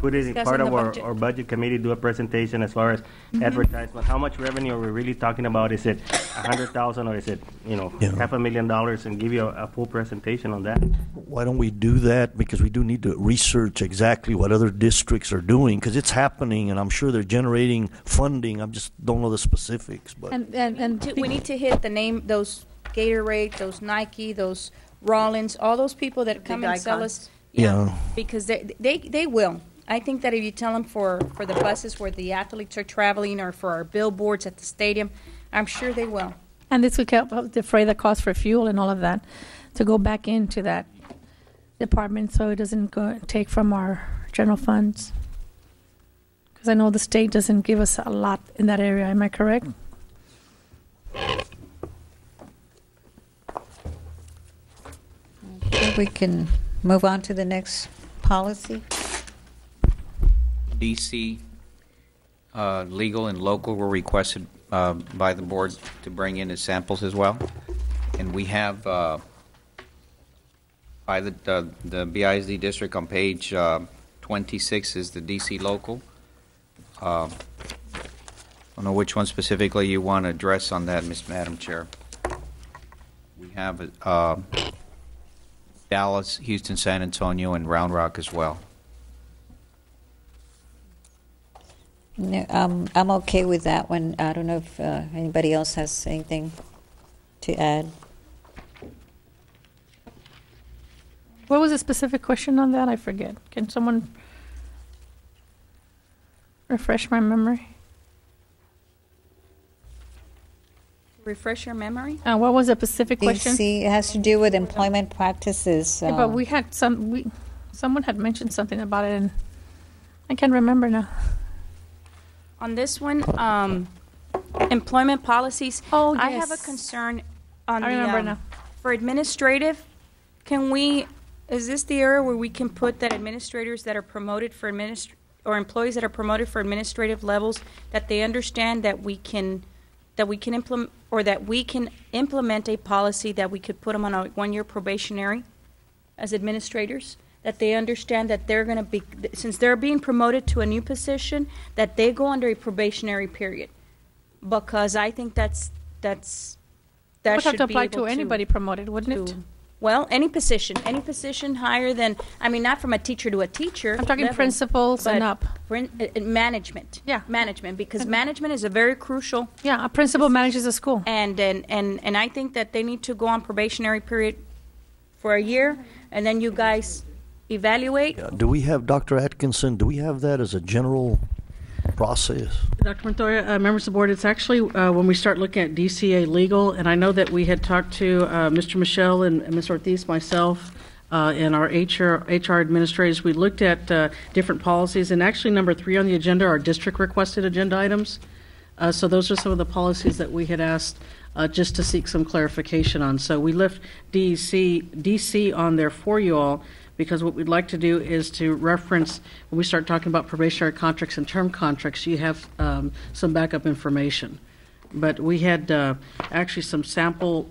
put it in Discuss part in of the our, budget. our budget committee, do a presentation as far as advertisement. How much revenue are we really talking about? Is it 100,000 or is it, you know, Yeah. $500,000, and give you a full presentation on that? Why don't we do that? Because we do need to research exactly what other districts are doing, because it's happening, and I'm sure they're generating funding. I just don't know the specifics. But And We need to hit the name, those Gatorade, those Nike, those Rollins, all those people that come and sell us. Yeah. Because they will. I think that if you tell them for the buses where the athletes are traveling, or for our billboards at the stadium, I'm sure they will. And this would help defray the cost for fuel and all of that, to go back into that department, so it doesn't take from our general funds. Because I know the state doesn't give us a lot in that area. Am I correct? We can move on to the next policy. DC, legal and local were requested by the board to bring in as samples as well. And we have, by the BISD district on page 26 is the DC local. I don't know which one specifically you want to address on that, Madam Chair. We have Dallas, Houston, San Antonio, and Round Rock as well. No, I'm okay with that one. I don't know if anybody else has anything to add. What was the specific question on that? I forget. Can someone refresh my memory? Refresh your memory? What was the specific question? DC, it has to do with employment practices. Yeah, but we had someone had mentioned something about it, and I can't remember now. On this one, employment policies. Oh, I have a yes. concern on I remember now. for administrative. Is this the area where we can put that administrators that are promoted for or employees that are promoted for administrative levels, that they understand that we can implement, or that we can implement a policy that we could put them on a 1-year probationary as administrators, that they understand that they're going to be, since they're being promoted to a new position, that they go under a probationary period, because I think that Would should have to be apply able to anybody promoted, wouldn't it? Well, any position higher than, I mean, not from a teacher to a teacher. I'm talking level, principals and but up. Management. Yeah. Management, because management is a very crucial, Yeah, a principal manages a school. and I think that they need to go on probationary period for a year, and then you guys evaluate. Do we have, Dr. Atkinson, do we have that as a general process? Dr. Montoya, members of the board, it's actually when we start looking at DCA legal, and I know that we had talked to Mr. Michelle and Ms. Ortiz, myself, and our HR administrators. We looked at different policies, and actually number 3 on the agenda are district requested agenda items. So those are some of the policies that we had asked just to seek some clarification on. So we left DC on there for you all, because what we'd like to do is to reference, when we start talking about probationary contracts and term contracts, you have some backup information. But we had actually some sample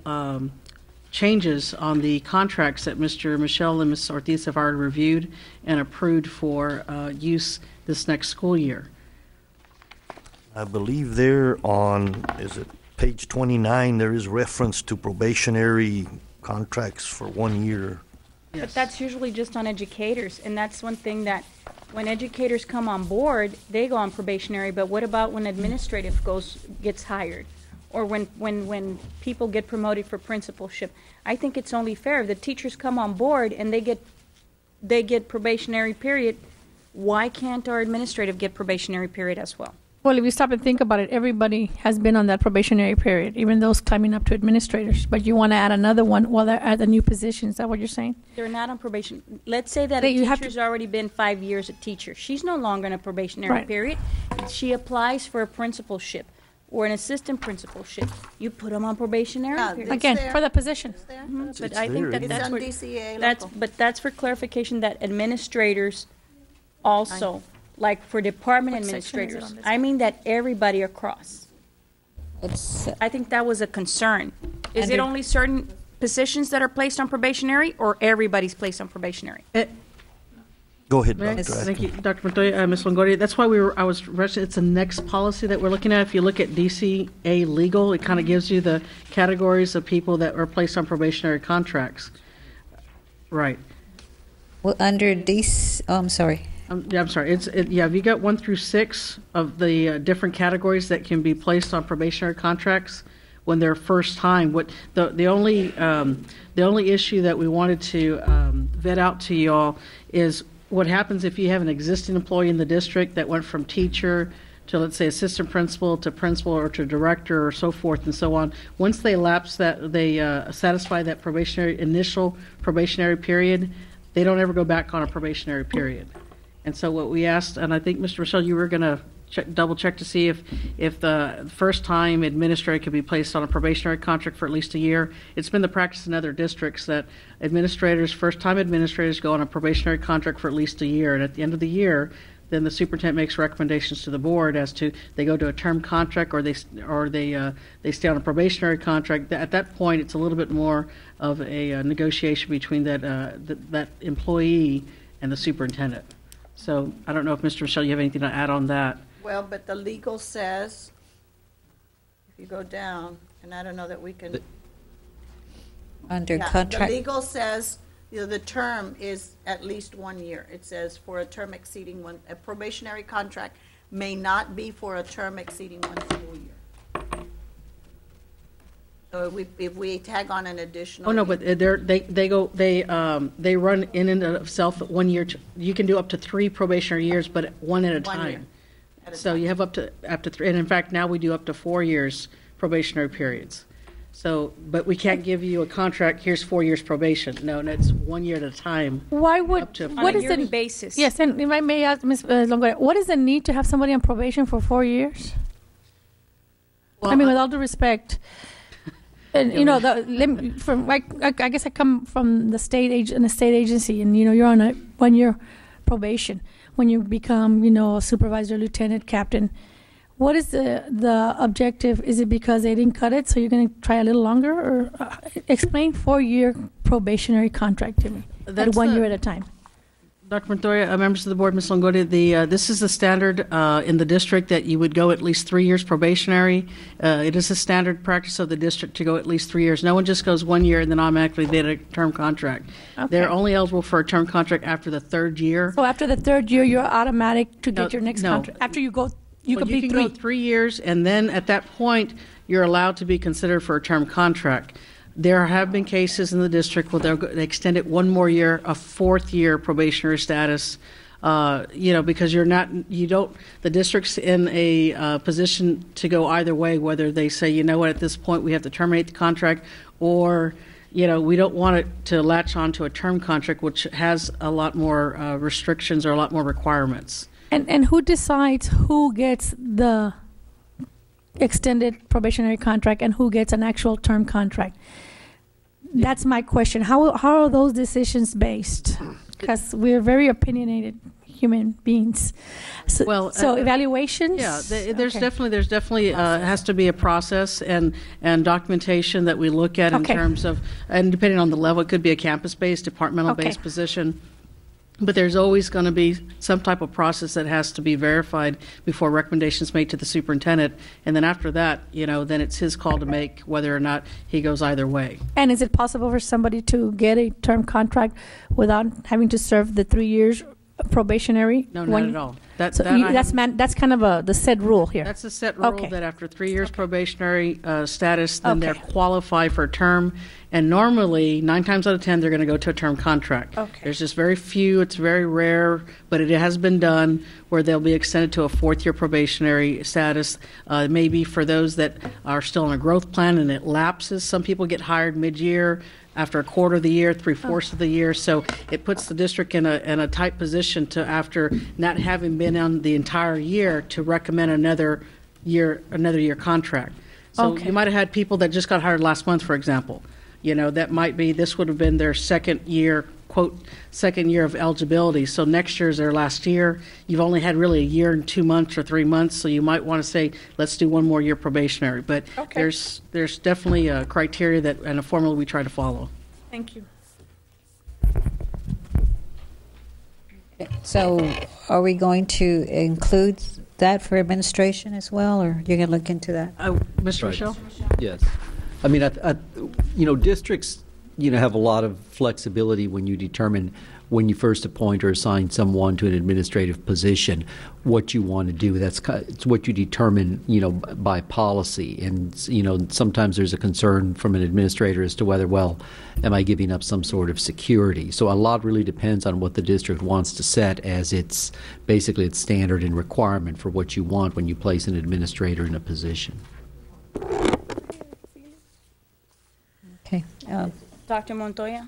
changes on the contracts that Mr. Michelle and Ms. Ortiz have already reviewed and approved for use this next school year. I believe there on, is it page 29, there is reference to probationary contracts for 1 year. Yes. But that's usually just on educators, and that's one thing that when educators come on board, they go on probationary, but what about when administrative gets hired? Or when people get promoted for principalship? I think it's only fair if the teachers come on board and they get probationary period, why can't our administrative get probationary period as well? Well, if you stop and think about it, everybody has been on that probationary period, even those climbing up to administrators. But you want to add another one while they're at the new position. Is that what you're saying? They're not on probation. Let's say that a teacher's already been 5 years a teacher. She's no longer in a probationary period. She applies for a principalship or an assistant principalship. You put them on probationary period. Again, for the position. But I think that that's where, that's for clarification that administrators also, like for department administrators, I mean that everybody across. I think that was a concern. Is it only certain positions that are placed on probationary, or everybody's placed on probationary? Go ahead, Dr. Dr. Thank you, Dr. Montoya, Ms. Longoria. That's why I was rushing. It's the next policy that we're looking at. If you look at DCA legal, it kind of gives you the categories of people that are placed on probationary contracts. Right. Well, under DC, I'm sorry. I'm sorry. Have you got 1 through 6 of the different categories that can be placed on probationary contracts when they're first time? What the only issue that we wanted to vet out to you all is what happens if you have an existing employee in the district that went from teacher to, let's say, assistant principal to principal or to director or so forth and so on. Once they lapse that, they satisfy that initial probationary period, they don't ever go back on a probationary period. And so what we asked, and I think, Mr. Michelle, you were going to double check to see if the first time administrator could be placed on a probationary contract for at least a year. It's been the practice in other districts that first time administrators go on a probationary contract for at least a year, and at the end of the year, then the superintendent makes recommendations to the board as to they go to a term contract or they stay on a probationary contract. At that point, it's a little bit more of a negotiation between that employee and the superintendent. So I don't know if Mr. Michelle, you have anything to add on that. Well, but the legal says, if you go down, and I don't know that we can. Under contract. The legal says, the term is at least 1 year. It says for a term exceeding one, a probationary contract may not be for a term exceeding 1 school year. So if we tag on an additional. Oh no, but they run in and of itself 1 year. You can do up to 3 probationary years, but one at a time. So you have up to 3, and in fact now we do up to 4 years probationary periods. So, but we can't give you a contract. Here's 4 years probation. No, it's 1 year at a time. Why would what is the basis? Yes, and if I may ask Ms. Longoria, what is the need to have somebody on probation for 4 years? I mean, with all due respect, and you know, I guess I come from the an estate agency, and you know, you're on a 1-year probation when you become, you know, a supervisor, lieutenant, captain. What is the objective? Is it because they didn't cut it, so you're going to try a little longer? Or explain 4-year probationary contract to me, at 1 year at a time. Dr. Montoya, members of the board, Ms. Longoria, this is the standard in the district that you would go at least 3 years probationary. It is a standard practice of the district to go at least 3 years. No one just goes 1 year and then automatically they get a term contract. Okay. They're only eligible for a term contract after the 3rd year. So after the 3rd year, you're automatic to get your next contract? After you go, you can go 3 years, and then at that point, you're allowed to be considered for a term contract. There have been cases in the district where they extend it 1 more year, a 4th year probationary status, you know, because the district's in a position to go either way, whether they say, you know what, at this point we have to terminate the contract, or, you know, we don't want it to latch on to a term contract, which has a lot more restrictions or a lot more requirements. And who decides who gets the extended probationary contract and who gets an actual term contract? That's my question. How are those decisions based? Because we're very opinionated human beings. So, evaluations. Yeah, there's definitely has to be a process and documentation that we look at in terms of, and depending on the level, it could be a campus-based, departmental-based position. But there's always going to be some type of process that has to be verified before recommendations made to the superintendent. And then after that, you know, then it's his call to make whether or not he goes either way. And is it possible for somebody to get a term contract without having to serve the 3 years probationary? No, not at all. That's kind of the set rule here. That's a set rule that after 3 years probationary status, then they're qualified for a term. And normally, 9 times out of 10, they're going to go to a term contract. There's just very few, it's very rare, but it has been done where they'll be extended to a 4th year probationary status. Maybe for those that are still in a growth plan and it lapses, some people get hired mid-year, after a quarter of the year, 3/4 of the year. So it puts the district in a tight position to, after not having been on the entire year, to recommend another year contract. So you might have had people that just got hired last month, for example. You know, this would have been their 2nd year, quote, 2nd year of eligibility. So next year is their last year. You've only had really a year and 2 months or 3 months, so you might want to say, let's do 1 more year probationary. But there's definitely a criteria and a formula we try to follow. Thank you. So are we going to include that for administration as well, or you're going to look into that? Mr. Michelle? Yes. I mean, you know, districts, you know, have a lot of flexibility when you determine, when you first appoint or assign someone to an administrative position, what you want to do. It's what you determine, you know, by policy. And, you know, sometimes there's a concern from an administrator as to whether, well, am I giving up some sort of security? So a lot really depends on what the district wants to set as its standard and requirement for what you want when you place an administrator in a position. Okay. Dr. Montoya?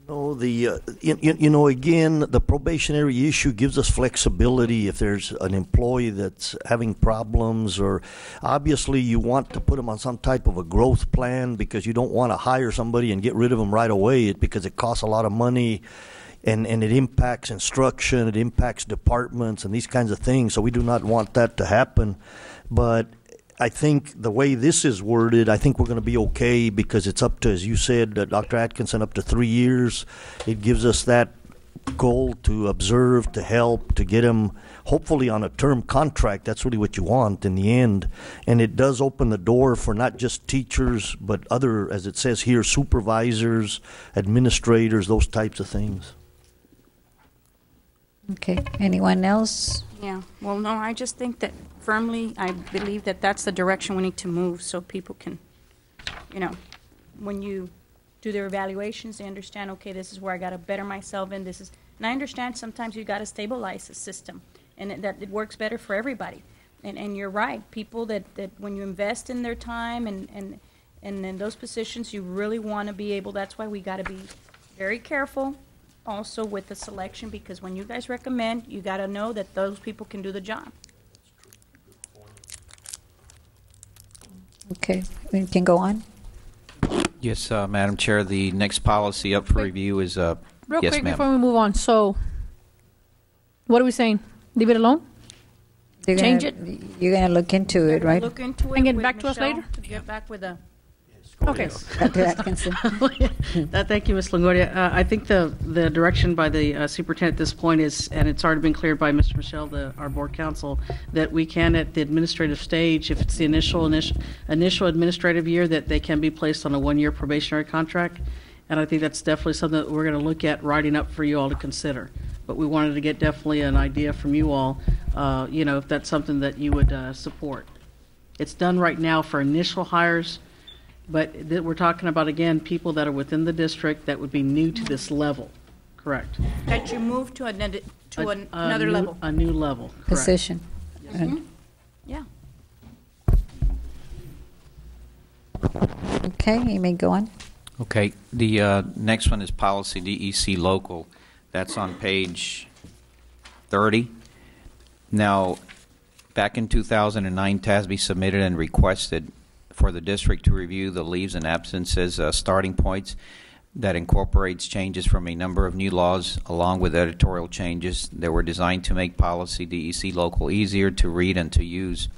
No, you know, again, the probationary issue gives us flexibility if there's an employee that's having problems, or obviously you want to put them on some type of a growth plan because you don't want to hire somebody and get rid of them right away because it costs a lot of money, and it impacts instruction, it impacts departments and these kinds of things. So we do not want that to happen. But I think the way this is worded, I think we're going to be okay because it's up to, as you said, Dr. Atkinson, up to 3 years. It gives us that goal to observe, to help, to get them hopefully on a term contract. That's really what you want in the end. And it does open the door for not just teachers, but other, as it says here, supervisors, administrators, those types of things. Okay. Anyone else? Yeah. Well, no, I just think that I believe that that's the direction we need to move so people can, you know, when you do their evaluations, they understand, okay, this is where I got to better myself in. And I understand sometimes you got to stabilize the system and that it works better for everybody. And you're right. People that when you invest in their time and in those positions, you really want to be able, that's why we got to be very careful also with the selection, because when you guys recommend, you got to know that those people can do the job. Okay, we can go on. Yes, Madam Chair, the next policy up for review is, Real yes, quick ma'am. before we move on. So, what are we saying? Leave it alone? You're Change gonna, You're going to look into it, right? Look into it. And get with back to us Michelle later? to get back with a. Okay. Dr. Atkinson. Thank you, Ms. Longoria. I think the direction by the superintendent at this point is, and it's already been cleared by Mr. Michelle, our board counsel, that we can, at the administrative stage, if it's the initial administrative year, that they can be placed on a one-year probationary contract. And I think that's definitely something that we're going to look at writing up for you all to consider. But we wanted to get definitely an idea from you all, if that's something that you would support. It's done right now for initial hires, but we're talking about, again, people that are within the district that would be new to this level, correct? That you move to another level. A new level, correct. Position. Yeah. Okay, you may go on. Okay, the next one is policy DEC local. That's on page 30. Now, back in 2009, TASB submitted and requested for the district to review the leaves and absences starting points that incorporates changes from a number of new laws along with editorial changes that were designed to make policy DEC local easier to read and to use.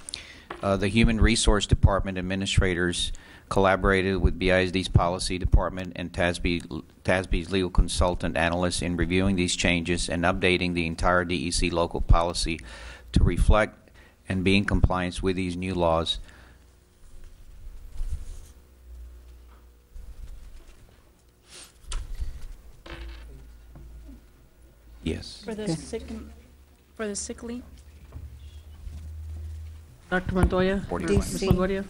The Human Resource Department administrators collaborated with BISD's policy department and TASB's legal consultant analysts in reviewing these changes and updating the entire DEC local policy to reflect and be in compliance with these new laws. Yes. For the sick leave. Dr. Montoya? 41. Ms. Longoria?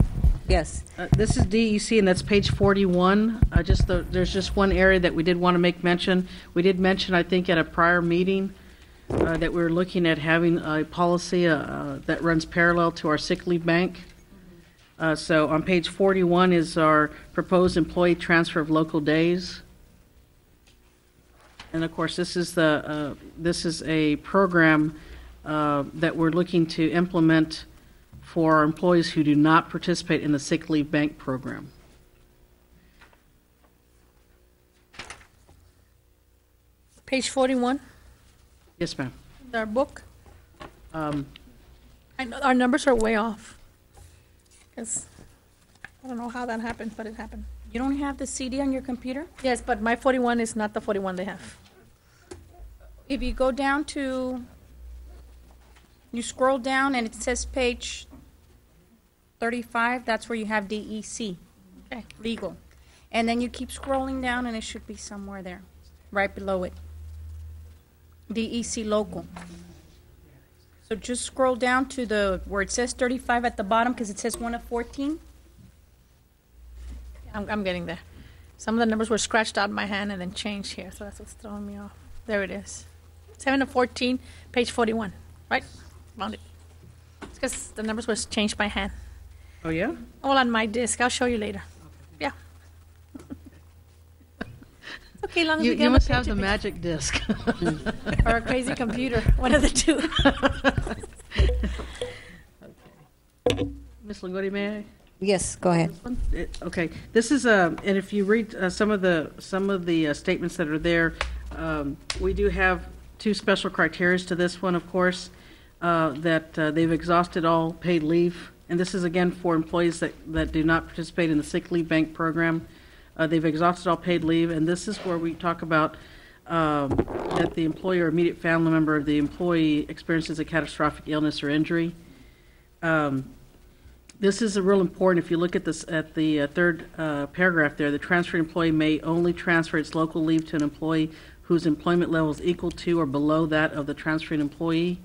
Yes. This is DEC, and that's page 41. There's just one area that we did want to make mention. We did mention, I think, at a prior meeting that we were looking at having a policy that runs parallel to our sick leave bank. So on page 41 is our proposed employee transfer of local days. And of course, this is a program that we're looking to implement for our employees who do not participate in the sick leave bank program. Page 41, Yes, ma'am. our book. I know our numbers are way off. 'Cause I don't know how that happened, but it happened. You don't have the CD on your computer? Yes, but my 41 is not the 41 they have. If you go down to, you scroll down and it says page 35, that's where you have DEC, Okay. legal. And then you keep scrolling down and it should be somewhere there, right below it. DEC local. So just scroll down to where it says 35 at the bottom because it says 1 of 14. I'm getting there. Some of the numbers were scratched out in my hand and then changed here, so that's what's throwing me off. There it is. 7 of 14, page 41, right? Found it. It's because the numbers were changed by hand. Oh, yeah? All on my disk. I'll show you later. Yeah. Okay, long as we get You on must the have the picture. magic disc. Or a crazy computer, one of the two. Ms. Longoria, may I? Yes, go ahead. Okay, this is and if you read some of the statements that are there, we do have two special criteria to this one, of course, that they've exhausted all paid leave, and this is again for employees that do not participate in the sick leave bank program. They've exhausted all paid leave, and this is where we talk about that the employee or immediate family member of the employee experiences a catastrophic illness or injury. This is real important. If you look at this at the third paragraph there, the transferred employee may only transfer its local leave to an employee whose employment level is equal to or below that of the transferring employee.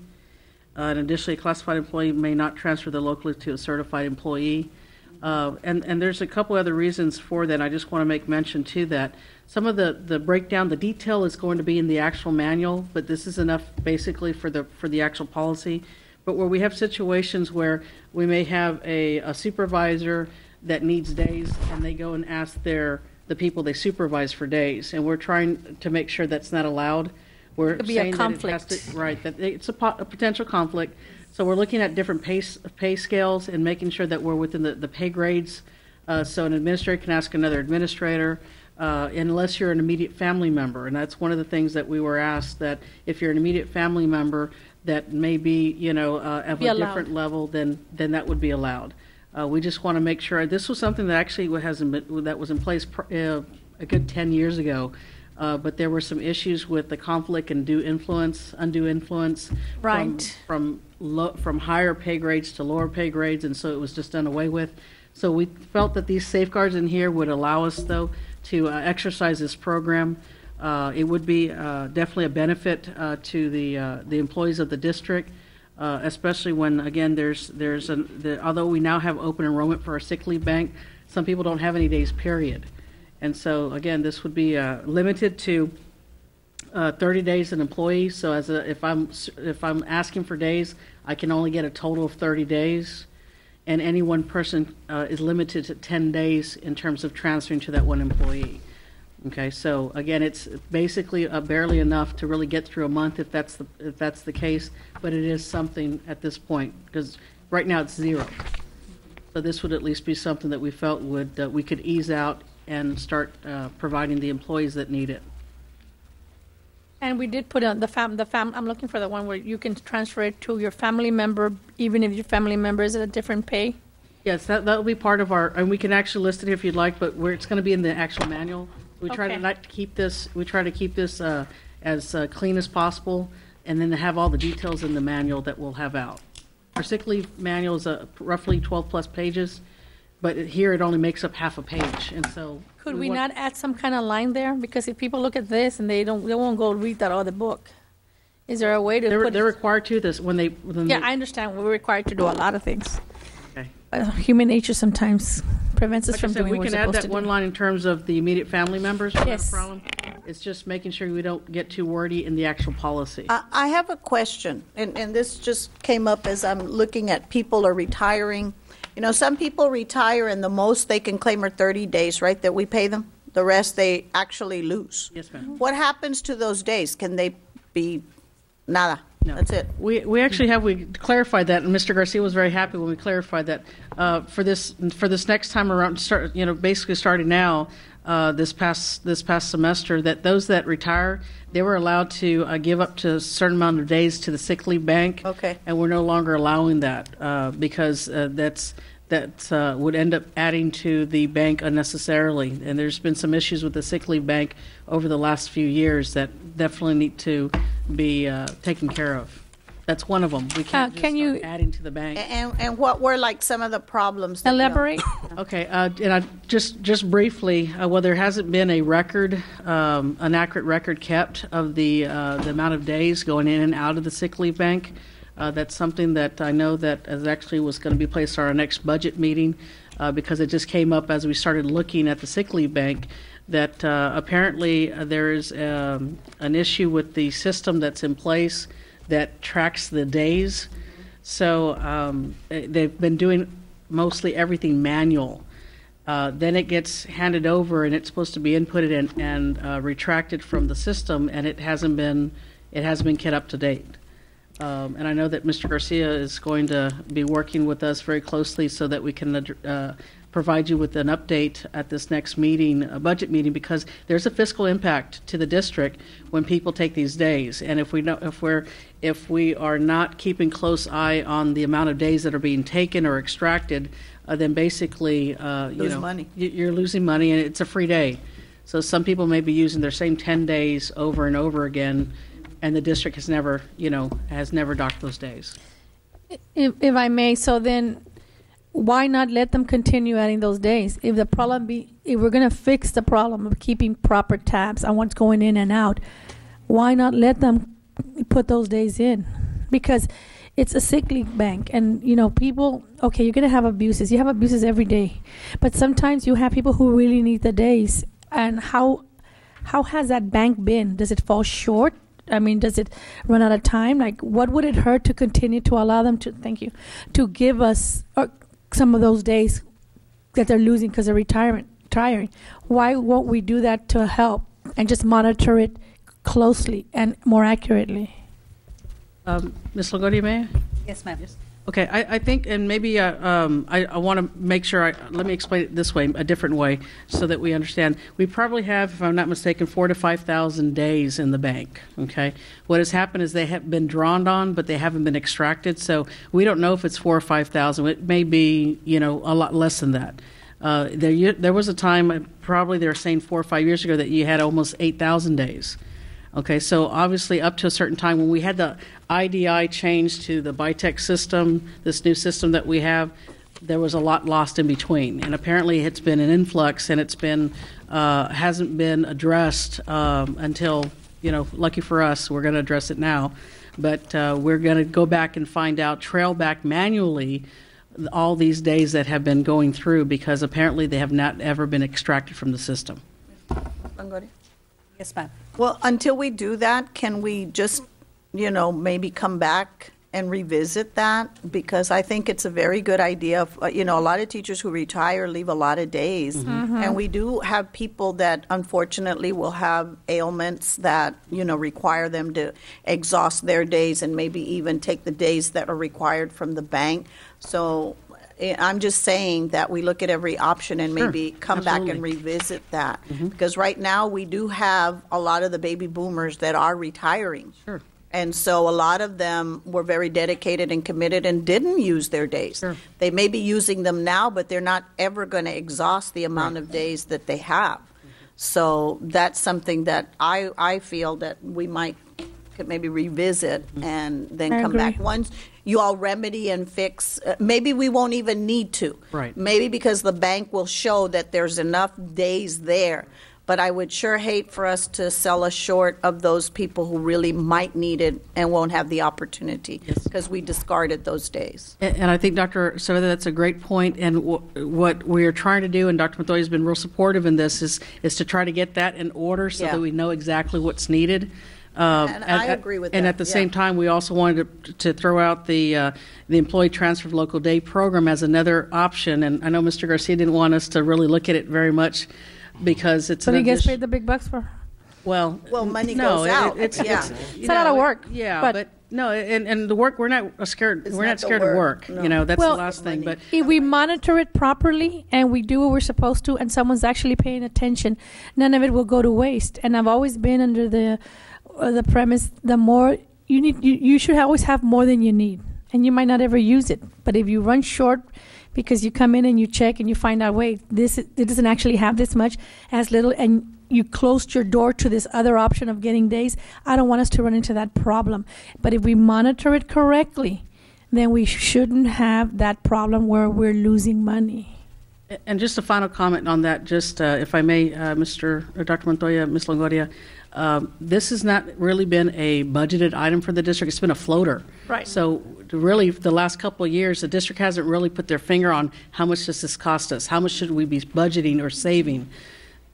And additionally, a classified employee may not transfer the local leave to a certified employee. And there's a couple other reasons for that. I just want to make mention to that. Some of the breakdown, the detail is going to be in the actual manual, but this is enough basically for the actual policy. But where we have situations where we may have a supervisor that needs days and they go and ask the people they supervise for days, and we're trying to make sure that's not allowed. We're Could be a saying conflict. that it has to, right, that it's a potential conflict. So we're looking at different pay scales and making sure that we're within the pay grades. So an administrator can ask another administrator, unless you're an immediate family member. And that's one of the things that we were asked, that if you're an immediate family member that may be, of a different level, then that would be allowed. We just want to make sure, this was something that actually that was in place a good 10 years ago. But there were some issues with the conflict and undue influence, Right. from higher pay grades to lower pay grades, and so it was just done away with. So we felt that these safeguards in here would allow us, though, to exercise this program. It would be definitely a benefit to the employees of the district, especially when, again, although we now have open enrollment for our sick leave bank, some people don't have any days, period. And so, again, this would be limited to 30 days an employee. So if I'm asking for days, I can only get a total of 30 days. And any one person is limited to 10 days in terms of transferring to that one employee. Okay, so again, it's basically barely enough to really get through a month if that's the case, but it is something at this point, because right now it's 0. So this would at least be something that we felt we could ease out and start providing the employees that need it. And we did put on I'm looking for the one where you can transfer it to your family member, even if your family member is at a different pay. Yes, that will be part of and we can actually list it if you'd like, but it's going to be in the actual manual. We try to not keep this. We try to keep this as clean as possible, and then have all the details in the manual that we'll have out. Our sick leave manual is roughly 12 plus pages, but here it only makes up half a page, and so. Could we not add some kind of line there? Because if people look at this and they won't go read that other book. Is there a way to put? They're required to this when they. I understand. We're required to do a lot of things. Okay. Human nature sometimes prevents us from doing what we're supposed to do. We can add that one line in terms of the immediate family members. Yes. Problem. It's just making sure we don't get too wordy in the actual policy. I have a question, and this just came up as I'm looking at people are retiring. Some people retire, and the most they can claim are 30 days, right, that we pay them? The rest they actually lose. Yes, ma'am. What happens to those days? Can they be nada? No. That's it. We actually we clarified that, and Mr. Garcia was very happy when we clarified that. For this next time around, basically starting now, this past semester, that those that retire, they were allowed to give up to a certain amount of days to the sick leave bank. Okay. And we're no longer allowing that because that would end up adding to the bank unnecessarily. And there's been some issues with the sick leave bank over the last few years that definitely need to be taken care of. That's one of them. We can't start adding to the bank. And what were like some of the problems? Elaborate. Okay, and I just briefly, there hasn't been a record, an accurate record kept of the amount of days going in and out of the sick leave bank. That's something that I know that actually was going to be placed on our next budget meeting because it just came up as we started looking at the sick leave bank. That apparently there is an issue with the system that's in place that tracks the days. So they've been doing mostly everything manual. Then it gets handed over and it's supposed to be inputted and retracted from the system, and it hasn't been kept up to date. And I know that Mr. Garcia is going to be working with us very closely so that we can provide you with an update at this next meeting, a budget meeting, because there's a fiscal impact to the district when people take these days. And if we are not keeping close eye on the amount of days that are being taken or extracted, then basically money. You're losing money, and it's a free day. So some people may be using their same 10 days over and over again, and the district has never docked those days. If I may, so then why not let them continue adding those days? If we're going to fix the problem of keeping proper tabs on what's going in and out, why not let them put those days in? Because it's a sick leave bank, and people. Okay, you're going to have abuses. You have abuses every day, but sometimes you have people who really need the days. And how has that bank been? Does it fall short? I mean, does it run out of time? Like, what would it hurt to continue to allow them to give us some of those days that they're losing because of retiring? Why won't we do that to help and just monitor it closely and more accurately? Ms. Longoria, may I? Yes, ma'am. Okay, I think, and maybe I want to make sure, let me explain it this way, a different way, so that we understand. We probably have, if I'm not mistaken, 4,000 to 5,000 days in the bank, okay? What has happened is they have been drawn on, but they haven't been extracted, so we don't know if it's 4,000 or 5,000. It may be, a lot less than that. There was a time, probably they were saying 4 or 5 years ago, that you had almost 8,000 days. Okay, so obviously up to a certain time when we had the IDI change to the BITEC system, this new system that we have, there was a lot lost in between. And apparently it's been an influx and it's been, hasn't been addressed until, lucky for us, we're going to address it now. But we're going to go back and find out, trail back manually all these days that have been going through because apparently they have not ever been extracted from the system. Yes, ma'am. Well, until we do that, can we just, maybe come back and revisit that? Because I think it's a very good idea. A lot of teachers who retire leave a lot of days. Mm-hmm. And we do have people that unfortunately will have ailments that, require them to exhaust their days and maybe even take the days that are required from the bank. So I'm just saying that we look at every option and maybe come back and revisit that. Mm-hmm. Because right now we do have a lot of the baby boomers that are retiring. Sure. And so a lot of them were very dedicated and committed and didn't use their days. Sure. They may be using them now, but they're not ever going to exhaust the amount of days that they have. So that's something that I feel that we could maybe revisit and then come back. Once you all remedy and fix, maybe we won't even need to. Right. Maybe because the bank will show that there's enough days there. But I would sure hate for us to sell us short of those people who really might need it and won't have the opportunity because we discarded those days. And I think, Dr. Sother, that's a great point. And what we're trying to do, and Dr. Montoya has been real supportive in this, is to try to get that in order so that we know exactly what's needed. And I agree with that. And at the same time, we also wanted to throw out the Employee Transfer of Local Day program as another option. And I know Mr. Garcia didn't want us to really look at it very much because it's. But he gets paid the big bucks for. Well, money goes out. It's a lot of work. Yeah, but no, and the work, we're not scared. We're not scared of work. No. That's the last thing. But if we monitor it properly and we do what we're supposed to, and someone's actually paying attention, none of it will go to waste. And I've always been under the premise: the more you need, you should always have more than you need, and you might not ever use it. But if you run short because you come in and you check and you find out, wait, it doesn't actually have this much, as little, and you closed your door to this other option of getting days, I don't want us to run into that problem. But if we monitor it correctly, then we shouldn't have that problem where we're losing money. And just a final comment on that, just if I may, Dr. Montoya, Ms. Longoria, this has not really been a budgeted item for the district. It's been a floater. Right. So really, the last couple of years, the district hasn't really put their finger on how much does this cost us? How much should we be budgeting or saving?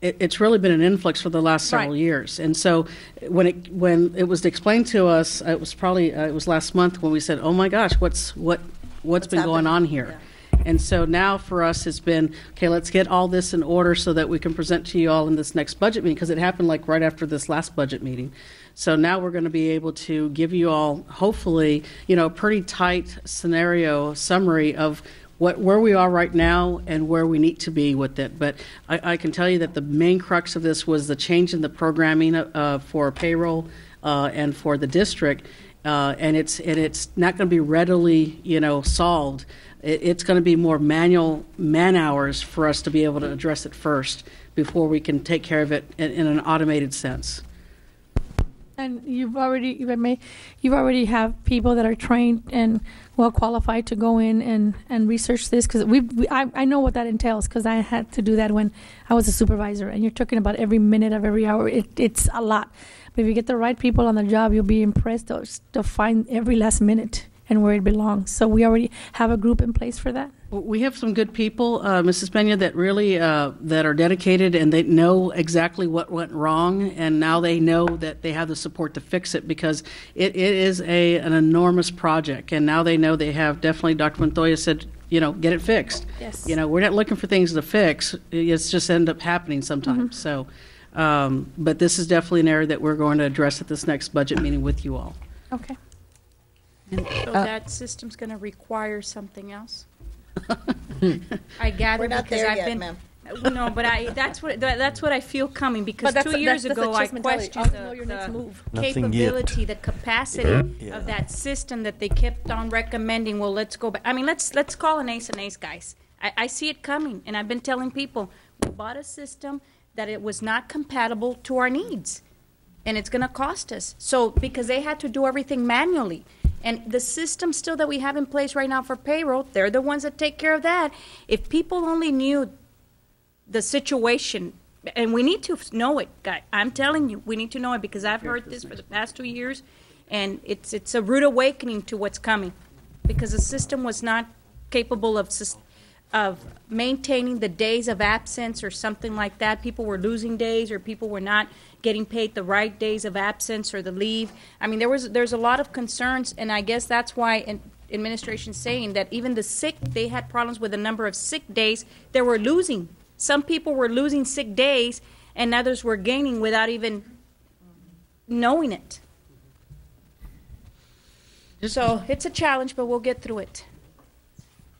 It's really been an influx for the last several years. And so when it was explained to us, it was probably it was last month when we said, oh my gosh, what's been going on here? Yeah. And so now for us it's been, okay, let's get all this in order so that we can present to you all in this next budget meeting, because it happened like right after this last budget meeting. So now we're going to be able to give you all, hopefully, a pretty tight scenario summary of where we are right now and where we need to be with it. But I can tell you that the main crux of this was the change in the programming for payroll and for the district, and it's not going to be readily solved. It's going to be more manual man-hours for us to be able to address it first before we can take care of it in an automated sense. And you've already have people that are trained and well qualified to go in and research this, because I know what that entails, because I had to do that when I was a supervisor, and you're talking about every minute of every hour. It's a lot. But if you get the right people on the job, you'll be impressed to find every last minute and where it belongs. So we already have a group in place for that. We have some good people, Mrs. Pena, that really that are dedicated, and they know exactly what went wrong, and now they know that they have the support to fix it, because it is an enormous project, and now they know they have, definitely Dr. Montoya said, get it fixed. Yes. We're not looking for things to fix. It's just end up happening sometimes. So, but this is definitely an area that we're going to address at this next budget meeting with you all. Okay. So that system's going to require something else. I gather We're not because there I've yet, been. ma'am. No, but that's what I feel coming because But 2 years ago I questioned the Nothing capability, yet. the capacity Yeah. of that system that they kept on recommending. Well, let's go back. I mean, let's call an ace, guys. I see it coming, and I've been telling people we bought a system that it was not compatible to our needs, and it's going to cost us. So because they had to do everything manually. And the system still that we have in place right now for payroll, they're the ones that take care of that. If people only knew the situation, and we need to know it, guy. I'm telling you, we need to know it because I've heard this for the past 2 years, and it's a rude awakening to what's coming because the system was not capable of maintaining the days of absence or something like that. People were losing days, or people were not getting paid the right days of absence or the leave. I mean, there's a lot of concerns, and I guess that's why administration's saying that even the sick, they had problems with the number of sick days they were losing. Some people were losing sick days, and others were gaining without even knowing it. So it's a challenge, but we'll get through it.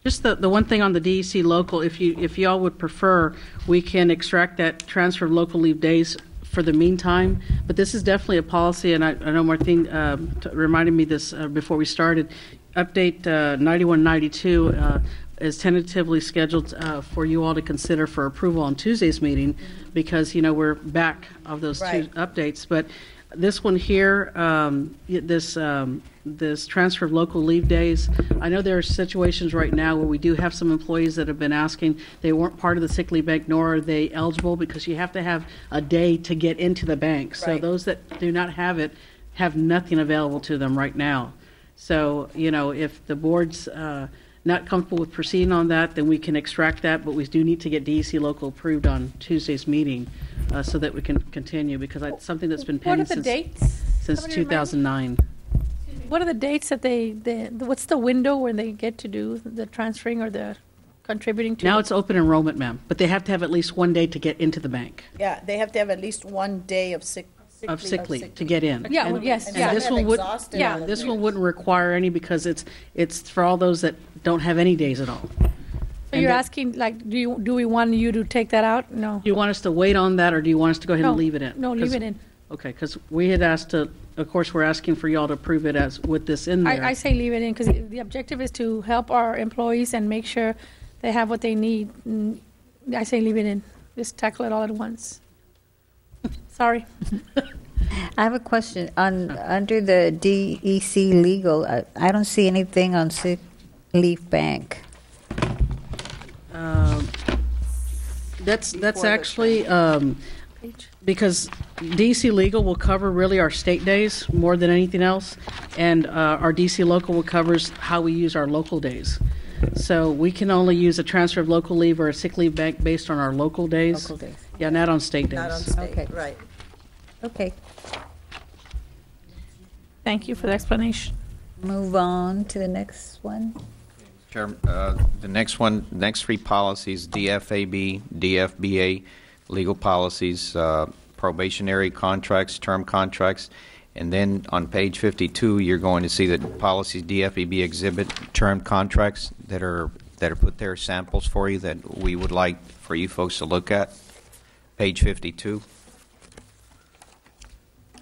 Just the one thing on the DEC local, if you all would prefer, we can extract that transfer of local leave days for the meantime. But this is definitely a policy, and I know Martin reminded me this before we started. Update 9192 is tentatively scheduled for you all to consider for approval on Tuesday's meeting, because we're back of those two updates. But this one here, this transfer of local leave days, I know there are situations right now where we do have some employees that have been asking, they weren't part of the sick leave bank, nor are they eligible, because you have to have a day to get into the bank. So those that do not have it have nothing available to them right now. So, if the board's not comfortable with proceeding on that, then we can extract that, but we do need to get DEC local approved on Tuesday's meeting so that we can continue, because it's something that's been pending since 2009. What are the dates that what's the window when they get to do the transferring or the contributing to? Now it's open enrollment, ma'am, but they have to have at least 1 day to get into the bank. Yeah, they have to have at least 1 day of sick leave to get in. Yeah, yes, yeah. This one wouldn't require any, because it's for all those that don't have any days at all. So you're asking, do we want you to take that out? No. Do you want us to wait on that, or do you want us to go ahead and leave it in? No, leave it in. Okay, because we had asked to, of course, we're asking for y'all to approve it as with this in there. I say leave it in, because the objective is to help our employees and make sure they have what they need. I say leave it in. Just tackle it all at once. Sorry. I have a question. Under the DEC legal, I don't see anything on sick leave bank. That's actually because DC legal will cover really our state days more than anything else, and our DC local will covers how we use our local days. So we can only use a transfer of local leave or a sick leave bank based on our local days. Local days. Yeah, not on state days. Not on state, Okay. right. Okay. Thank you for the explanation. Move on to the next one. Chair, the next three policies, DFAB, DFBA, legal policies, probationary contracts, term contracts, and then on page 52, you're going to see that policies DFAB exhibit term contracts that are put there, samples for you that we would like for you folks to look at. Page 52.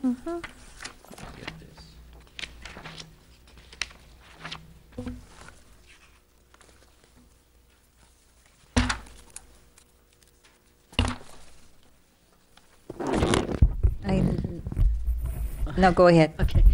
Mm-hmm. No, go ahead. Okay.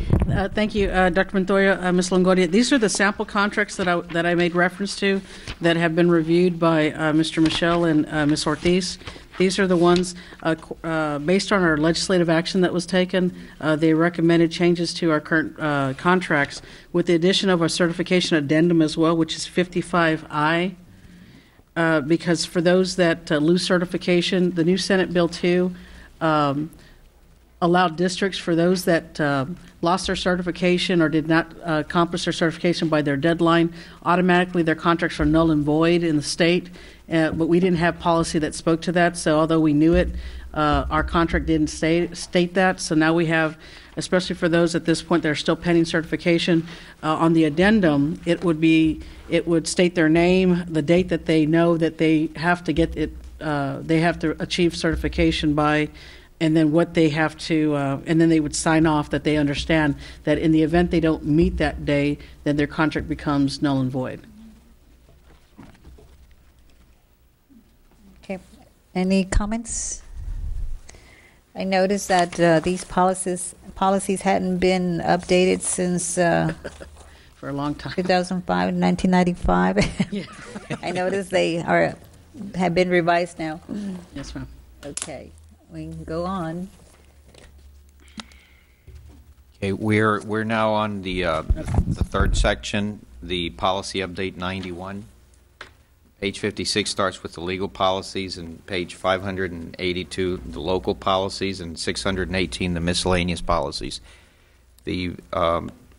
Thank you, Dr. Montoya, Ms. Longoria. These are the sample contracts that I made reference to that have been reviewed by Mr. Michel and Ms. Ortiz. These are the ones, based on our legislative action that was taken, they recommended changes to our current contracts with the addition of a certification addendum as well, which is 55I. Because for those that lose certification, the new Senate Bill 2 allow districts, for those that lost their certification or did not accomplish their certification by their deadline, automatically their contracts are null and void in the state. But we didn't have policy that spoke to that, so although we knew it, our contract didn't state that. So now we have, especially for those at this point that are still pending certification, on the addendum, it would state their name, the date that they know that they have to get it, they have to achieve certification by, and then what they have to, and then they would sign off that they understand that in the event they don't meet that day, then their contract becomes null and void. Okay. Any comments? I noticed that these policies hadn't been updated since For a long time. 2005, 1995. Yeah. I noticed they have been revised now. Yes, ma'am. Okay, we can go on. Okay, we're now on the third section, the policy update 91. Page 56 starts with the legal policies, and page 582 the local policies, and 618 the miscellaneous policies. The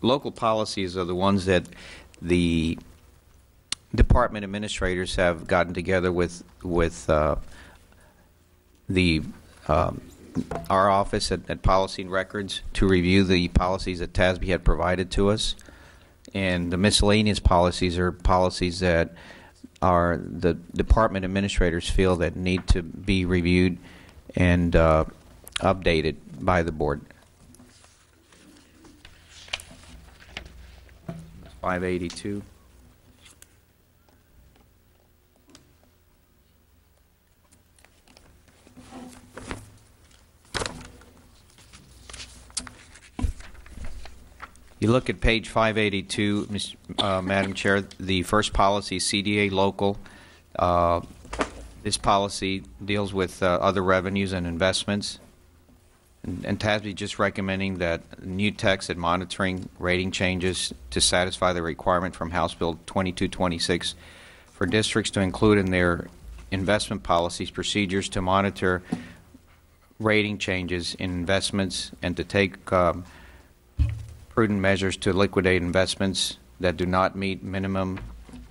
local policies are the ones that the department administrators have gotten together with our office at Policy and Records to review the policies that TASB had provided to us. And the miscellaneous policies are policies that are the department administrators feel that need to be reviewed and updated by the board. 582. You look at page 582, Madam Chair, the first policy, CDA local. This policy deals with other revenues and investments. And TASB just recommending that new text and monitoring rating changes to satisfy the requirement from House Bill 2226 for districts to include in their investment policies procedures to monitor rating changes in investments and to take prudent measures to liquidate investments that do not meet minimum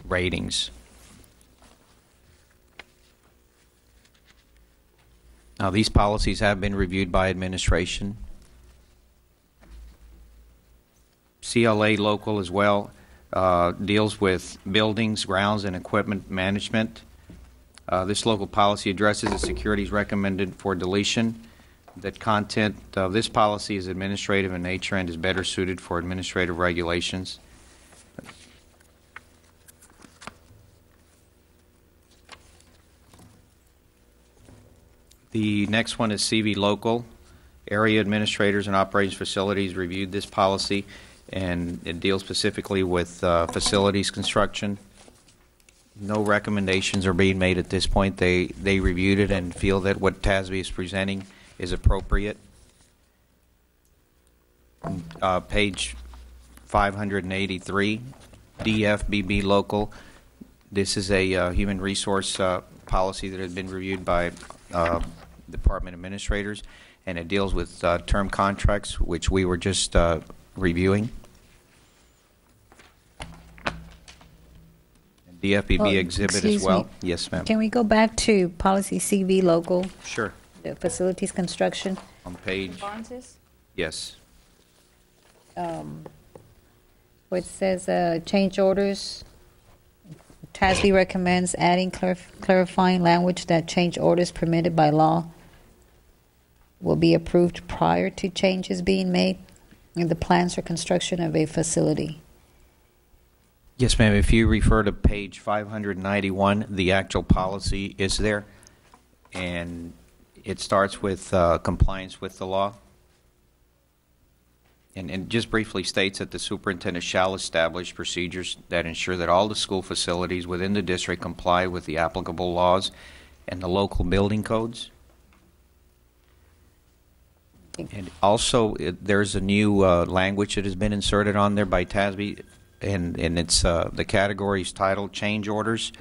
ratings. Now, these policies have been reviewed by administration. CLA local as well deals with buildings, grounds, and equipment management. This local policy addresses the securities recommended for deletion. That content of this policy is administrative in nature and is better suited for administrative regulations. The next one is CV local. Area administrators and operations facilities reviewed this policy, and it deals specifically with facilities construction. No recommendations are being made at this point. They reviewed it and feel that what TASB is presenting is appropriate. Page 583, DFBB local. This is a human resource policy that has been reviewed by department administrators, and it deals with term contracts, which we were just reviewing. DFBB exhibit as well. Yes, ma'am. Can we go back to policy CV local? Sure. The facilities construction. On page. Yes. Where it says change orders. TASB recommends adding clarifying language that change orders permitted by law will be approved prior to changes being made in the plans or construction of a facility. Yes, ma'am. If you refer to page 591, the actual policy is there, and it starts with compliance with the law. And just briefly states that the superintendent shall establish procedures that ensure that all the school facilities within the district comply with the applicable laws and the local building codes. And also, there's a new language that has been inserted on there by TASB, and it's the category is titled Change Orders.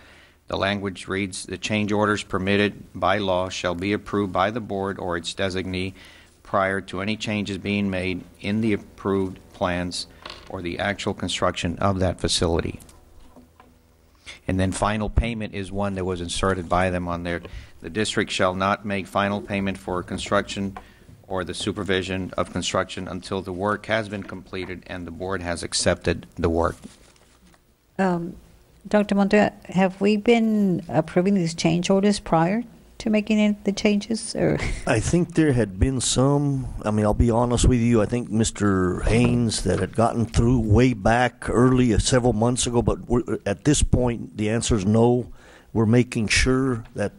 The language reads, the change orders permitted by law shall be approved by the board or its designee prior to any changes being made in the approved plans or the actual construction of that facility. And then final payment is one that was inserted by them on there. The district shall not make final payment for construction or the supervision of construction until the work has been completed and the board has accepted the work. Dr. Montoya, have we been approving these change orders prior to making the changes? Or I think there had been some, I mean, I'll be honest with you, I think Mr. Haynes that had gotten through way back early, several months ago, but at this point, the answer is no. We're making sure that,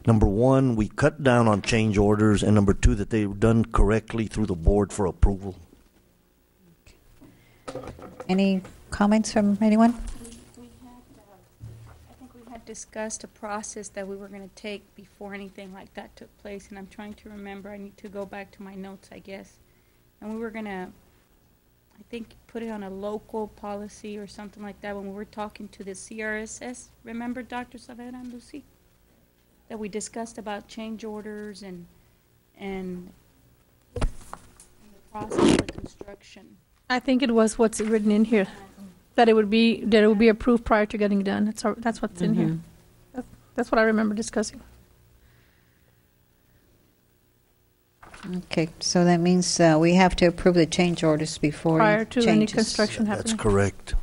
number one, we cut down on change orders, and number two, that they were done correctly through the board for approval. any comments from anyone? Discussed a process that we were going to take before anything like that took place, and I'm trying to remember. I need to go back to my notes, I guess. And we were going to, I think, put it on a local policy or something like that when we were talking to the CRSS. Remember, Dr. Savera and Lucy? That we discussed about change orders and the process of construction. I think it was what's written in here. That it would be approved prior to getting done. That's what's in here. That's what I remember discussing. Okay, so that means we have to approve the change orders before prior to any changes. construction happening. That's correct.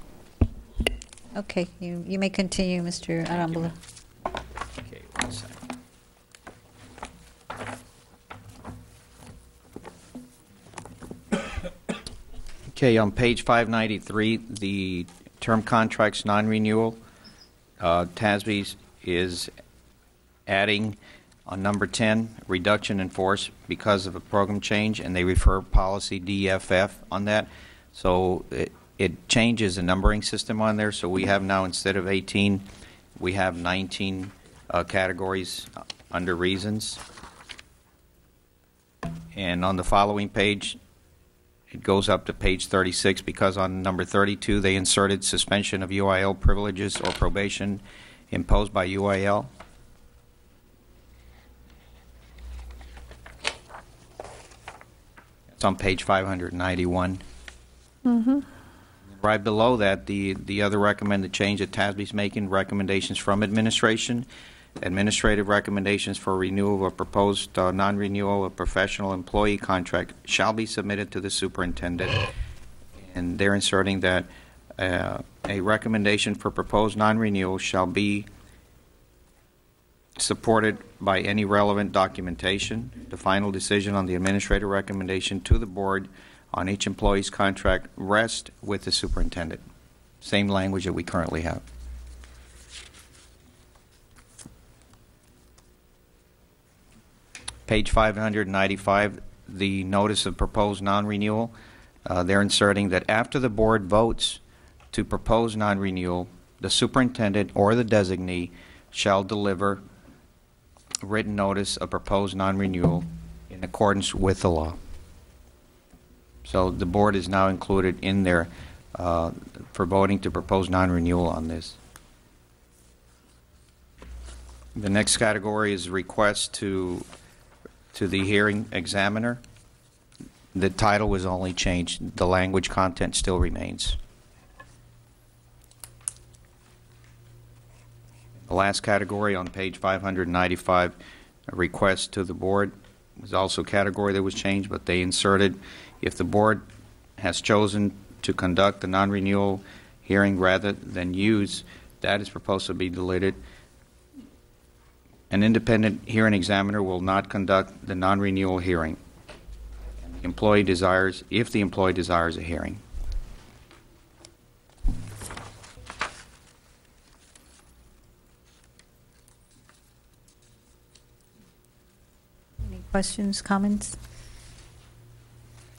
Okay, you may continue, Mr. Arambula. Okay, 1 second. Okay, on page 593, the term contracts non-renewal, TASB is adding on number 10, reduction in force because of a program change, and they refer policy DFF on that. So it changes the numbering system on there. So we have now, instead of 18, we have 19 categories under reasons. And on the following page, it goes up to page 36 because on number 32 they inserted suspension of UIL privileges or probation imposed by UIL. It's on page 591. Right below that, the other recommended change that TASB is making, recommendations from administration. Administrative recommendations for renewal or proposed non-renewal of professional employee contract shall be submitted to the superintendent. And they're inserting that a recommendation for proposed non-renewal shall be supported by any relevant documentation. The final decision on the administrative recommendation to the board on each employee's contract rests with the superintendent. Same language that we currently have. Page 595, the notice of proposed non-renewal, they're inserting that after the board votes to propose non-renewal, the superintendent or the designee shall deliver written notice of proposed non-renewal in accordance with the law. So the board is now included in there for voting to propose non-renewal on this. The next category is request to the hearing examiner. The title was only changed. The language content still remains. The last category on page 595, a request to the board, was also a category that was changed, but they inserted, if the board has chosen to conduct the non-renewal hearing rather than use, that is proposed to be deleted. An independent hearing examiner will not conduct the non-renewal hearing. The employee desires, if the employee desires a hearing. Any questions, comments?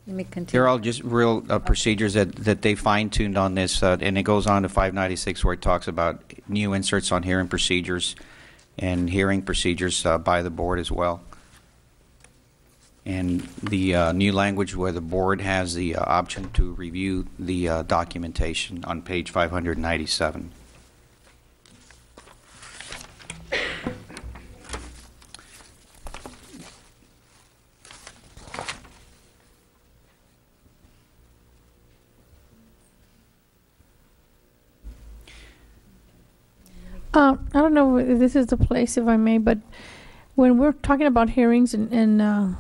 You may continue. They're all just real procedures that they fine-tuned on this, and it goes on to 596 where it talks about new inserts on hearing procedures and hearing procedures by the board as well. And the new language where the board has the option to review the documentation on page 597. I don't know if this is the place, if I may, but when we're talking about hearings and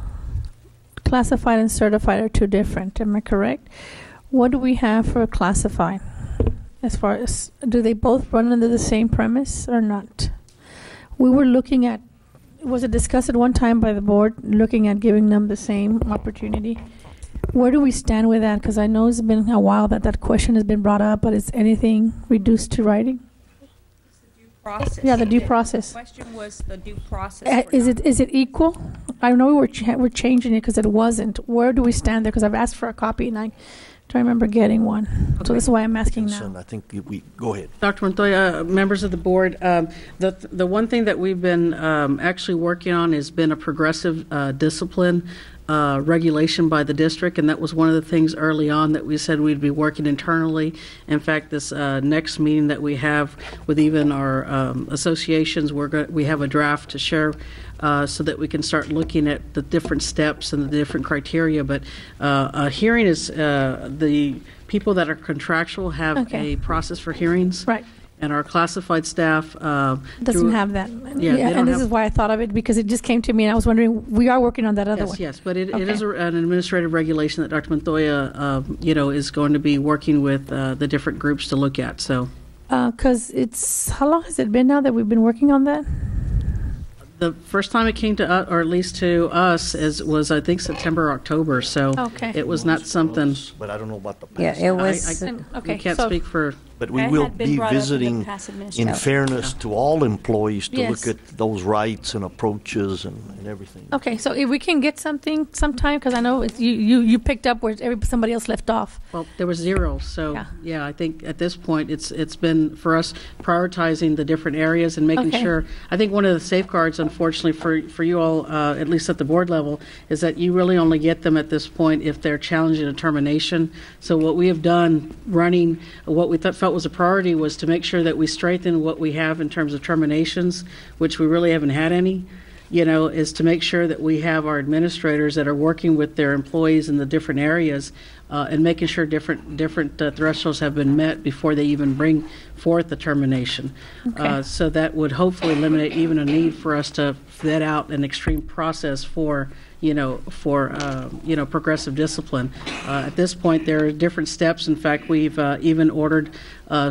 classified and certified are two different, am I correct? What do we have for classified? As far as, do they both run under the same premise or not? We were looking at, was it discussed at one time by the board, looking at giving them the same opportunity? Where do we stand with that? Because I know it's been a while that question has been brought up, but is anything reduced to writing? Process. Yeah, the due process. The question was the due process. Is it equal? I know we're changing it because it wasn't. Where do we stand there? Because I've asked for a copy and I don't remember getting one. Okay. So this is why I'm asking now. I think we go ahead. Dr. Montoya, members of the board, the one thing that we've been actually working on has been a progressive discipline regulation by the district, and that was one of the things early on that we said we'd be working internally. In fact, this next meeting that we have with even our associations, we have a draft to share so that we can start looking at the different steps and the different criteria. But a hearing is the people that are contractual have a process for hearings. Right. And our classified staff doesn't have that. Yeah, and this is why I thought of it, because it just came to me, and I was wondering, we are working on that other one. Yes, but it is an administrative regulation that Dr. Montoya, is going to be working with the different groups to look at. So, because how long has it been now that we've been working on that? The first time it came to us, or at least to us, was I think September or October. So it was not something. But I don't know about the past. Yeah, it was. I can't speak for. But we will be visiting, in fairness to all employees, to look at those rights and approaches and everything. Okay, so if we can get something sometime, because I know you picked up where somebody else left off. Well, there was zero, so yeah, I think at this point it's been for us prioritizing the different areas and making sure. I think one of the safeguards, unfortunately, for you all, at least at the board level, is that you really only get them at this point if they're challenging a termination. So what we have done, running what we felt was a priority, was to make sure that we strengthen what we have in terms of terminations, which we really haven't had any, is to make sure that we have our administrators that are working with their employees in the different areas and making sure different thresholds have been met before they even bring forth the termination. So that would hopefully eliminate even a need for us to vet out an extreme process for progressive discipline. At this point, there are different steps. In fact, we've even ordered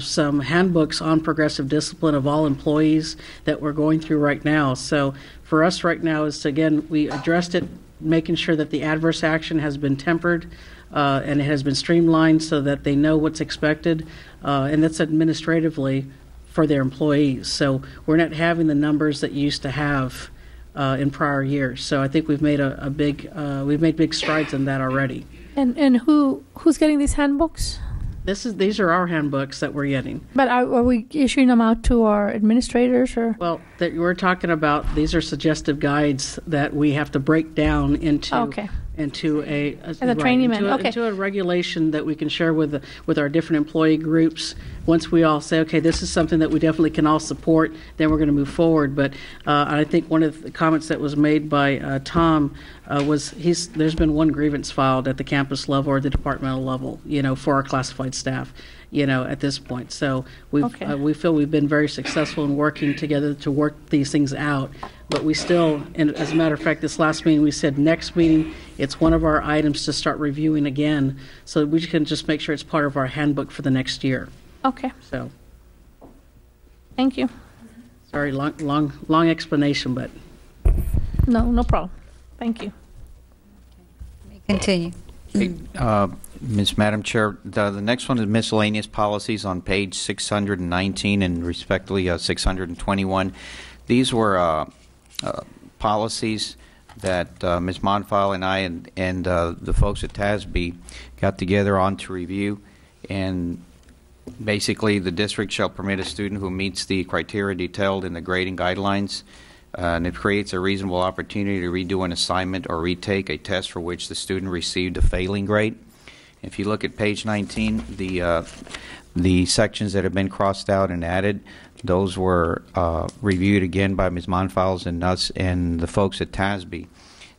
some handbooks on progressive discipline of all employees that we're going through right now. So for us right now is, again, we addressed it, making sure that the adverse action has been tempered and it has been streamlined so that they know what's expected, and that's administratively for their employees. So we're not having the numbers that you used to have in prior years. So I think we've made we've made big strides in that already. And who's getting these handbooks? These are our handbooks that we're getting. But are we issuing them out to our administrators, or? Well, that we're talking about, these are suggestive guides that we have to break down into into a training into a regulation that we can share with our different employee groups. Once we all say, okay, this is something that we definitely can all support, then we're going to move forward. But I think one of the comments that was made by Tom was there's been one grievance filed at the campus level or the departmental level, for our classified staff, at this point. So we feel we've been very successful in working together to work these things out. But we still, and as a matter of fact, this last meeting we said next meeting, it's one of our items to start reviewing again, so we can just make sure it's part of our handbook for the next year. Okay. So. Thank you. Sorry, long explanation, but. No problem. Thank you. Continue. Hey, Madam Chair, the next one is miscellaneous policies on page 619 and respectively 621. These were policies that Ms. Monfile and I and the folks at TASB got together on to review, and basically the district shall permit a student who meets the criteria detailed in the grading guidelines, and it creates a reasonable opportunity to redo an assignment or retake a test for which the student received a failing grade. If you look at page 19, the sections that have been crossed out and added, those were reviewed again by Ms. Monfiles and us and the folks at TASB.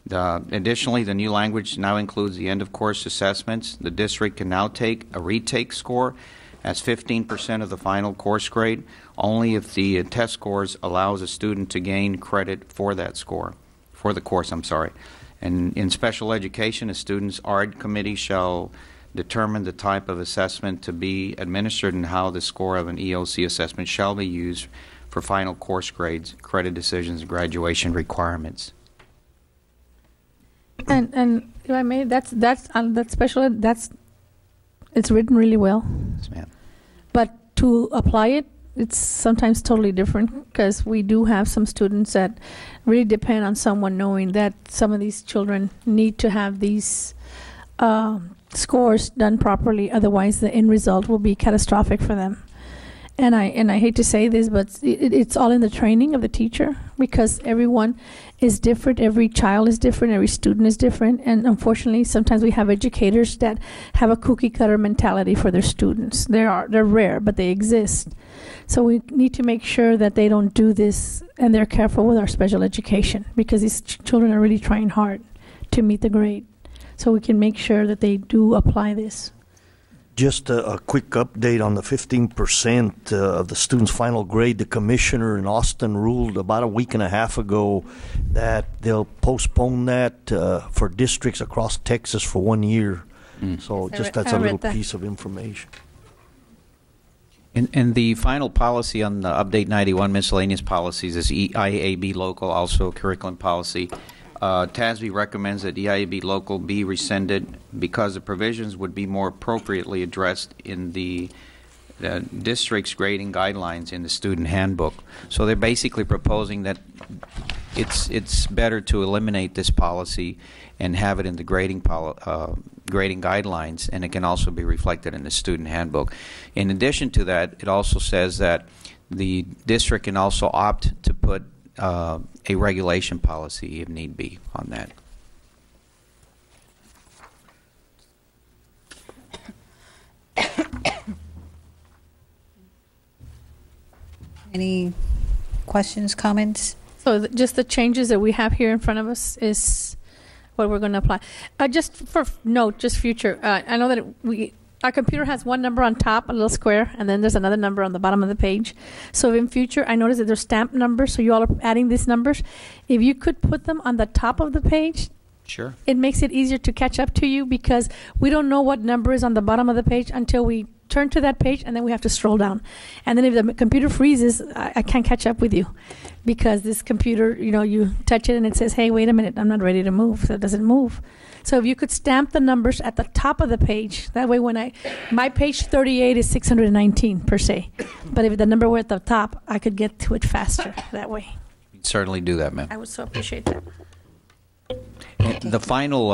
Additionally, the new language now includes the end-of-course assessments. The district can now take a retake score as 15% of the final course grade, only if the test scores allows a student to gain credit for that score, for the course, I'm sorry. And in special education, a student's ARD committee shall determine the type of assessment to be administered and how the score of an EOC assessment shall be used for final course grades, credit decisions, and graduation requirements. And if I may, that's special. It's written really well. Yes, ma'am. But to apply it, it's sometimes totally different, because we do have some students that really depend on someone knowing that some of these children need to have these scores done properly. Otherwise, the end result will be catastrophic for them. And I hate to say this, but it's all in the training of the teacher, because everyone is different. Every child is different. Every student is different. And unfortunately, sometimes we have educators that have a cookie cutter mentality for their students. They're rare, but they exist. So we need to make sure that they don't do this, and they're careful with our special education, because these children are really trying hard to meet the grade. So we can make sure that they do apply this. Just a quick update on the 15% of the student's final grade. The commissioner in Austin ruled about a week and a half ago that they'll postpone that for districts across Texas for 1 year. So just that's a little piece of information. And the final policy on the Update 91 miscellaneous policies is EIAB local, also curriculum policy. TASB recommends that EIAB local be rescinded because the provisions would be more appropriately addressed in the district's grading guidelines in the student handbook. So they're basically proposing that it's better to eliminate this policy and have it in the grading guidelines, and it can also be reflected in the student handbook. In addition to that, it also says that the district can also opt to put a regulation policy, if need be, on that. Any questions, comments? So just the changes that we have here in front of us is what we're going to apply. Just for note, just future, I know that our computer has one number on top, a little square, and then there's another number on the bottom of the page. So in future, I noticed that there's stamped numbers, so you all are adding these numbers. If you could put them on the top of the page, sure, it makes it easier to catch up to you, because we don't know what number is on the bottom of the page until we turn to that page, and then we have to scroll down. And then if the computer freezes, I can't catch up with you, because this computer, you touch it and it says, hey, wait a minute, I'm not ready to move, so it doesn't move. So if you could stamp the numbers at the top of the page, that way when my page 38 is 619 per se, but if the number were at the top, I could get to it faster that way. You'd certainly do that, ma'am. I would so appreciate that. The final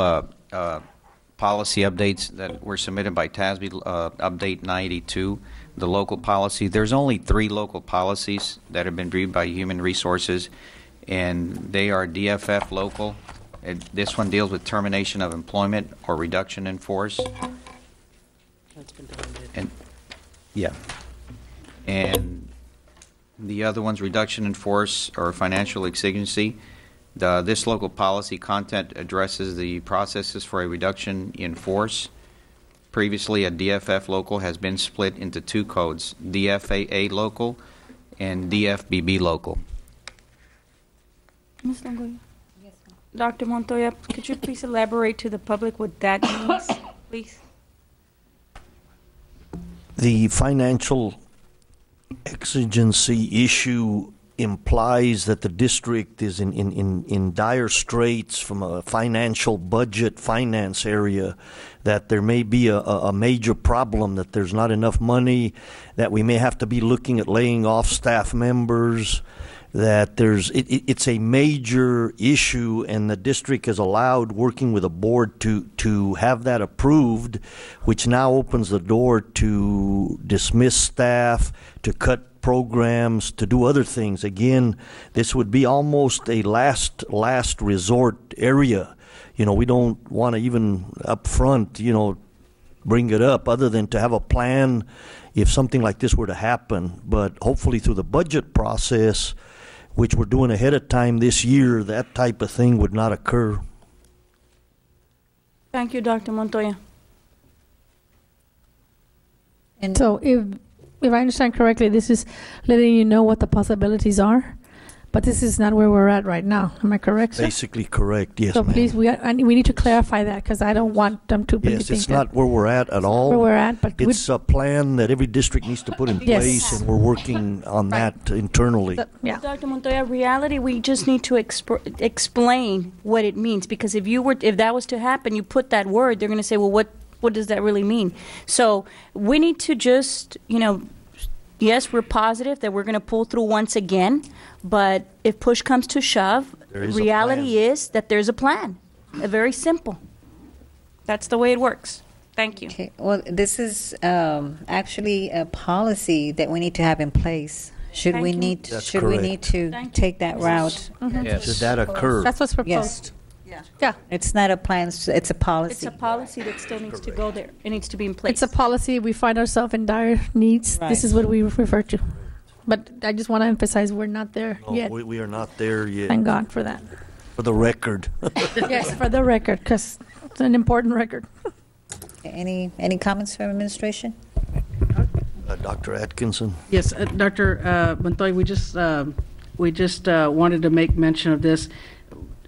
policy updates that were submitted by TASB, Update 92, the local policy. There's only 3 local policies that have been reviewed by Human Resources, and they are DFF local. This one deals with termination of employment or reduction in force. That's been done. And yeah, and the other one's reduction in force or financial exigency. This local policy content addresses the processes for a reduction in force. Previously, a DFF local has been split into 2 codes, DFAA local and DFBB local. Ms. Longoria? Yes, Dr. Montoya, could you please elaborate to the public what that means, please? The financial exigency issue implies that the district is in dire straits from a financial budget finance area, that there may be a major problem, that there's not enough money, that we may have to be looking at laying off staff members, that it's a major issue, and the district is allowed, working with a board, to have that approved, which now opens the door to dismiss staff, to cut programs, to do other things. Again, this would be almost a last resort area. We don't want to even up front, bring it up, other than to have a plan if something like this were to happen. But hopefully through the budget process, which we're doing ahead of time this year, that type of thing would not occur. Thank you, Dr. Montoya. And So if I understand correctly, this is letting you know what the possibilities are, but this is not where we're at right now. Am I correct, sir? Basically correct, yes, So ma'am. please, we need to clarify that because I don't want them to Yes, think it's not where we're at all. where we're at, but It's a plan that every district needs to put in Yes. place, and we're working on that internally. yeah. Dr. Montoya, reality, we just need to explain what it means, because if that was to happen, you put that word, they're going to say, well, what does that really mean? So we need to just, yes, we're positive that we're going to pull through once again, but if push comes to shove, There is a reality plan. is that there's a plan. Very simple. That's the way it works. Thank you. Okay, well, this is actually a policy that we need to have in place. Should Thank we you. need That's should we correct. need to Thank you. take that route? Yes. Should that occur? That's what's proposed. Yes, Yeah. it's not a plan. It's a It's policy. a policy that still needs to go there. It needs to be in place. It's a policy. We find ourselves in dire needs. Right. This is what we refer to. But I just want to emphasize we're not there No, yet. we are not there yet, Thank God for that. for the record. Yes, for the record, because it's an important record. Any comments from administration? Dr. Atkinson? Yes, Dr. Montoya, we just wanted to make mention of this.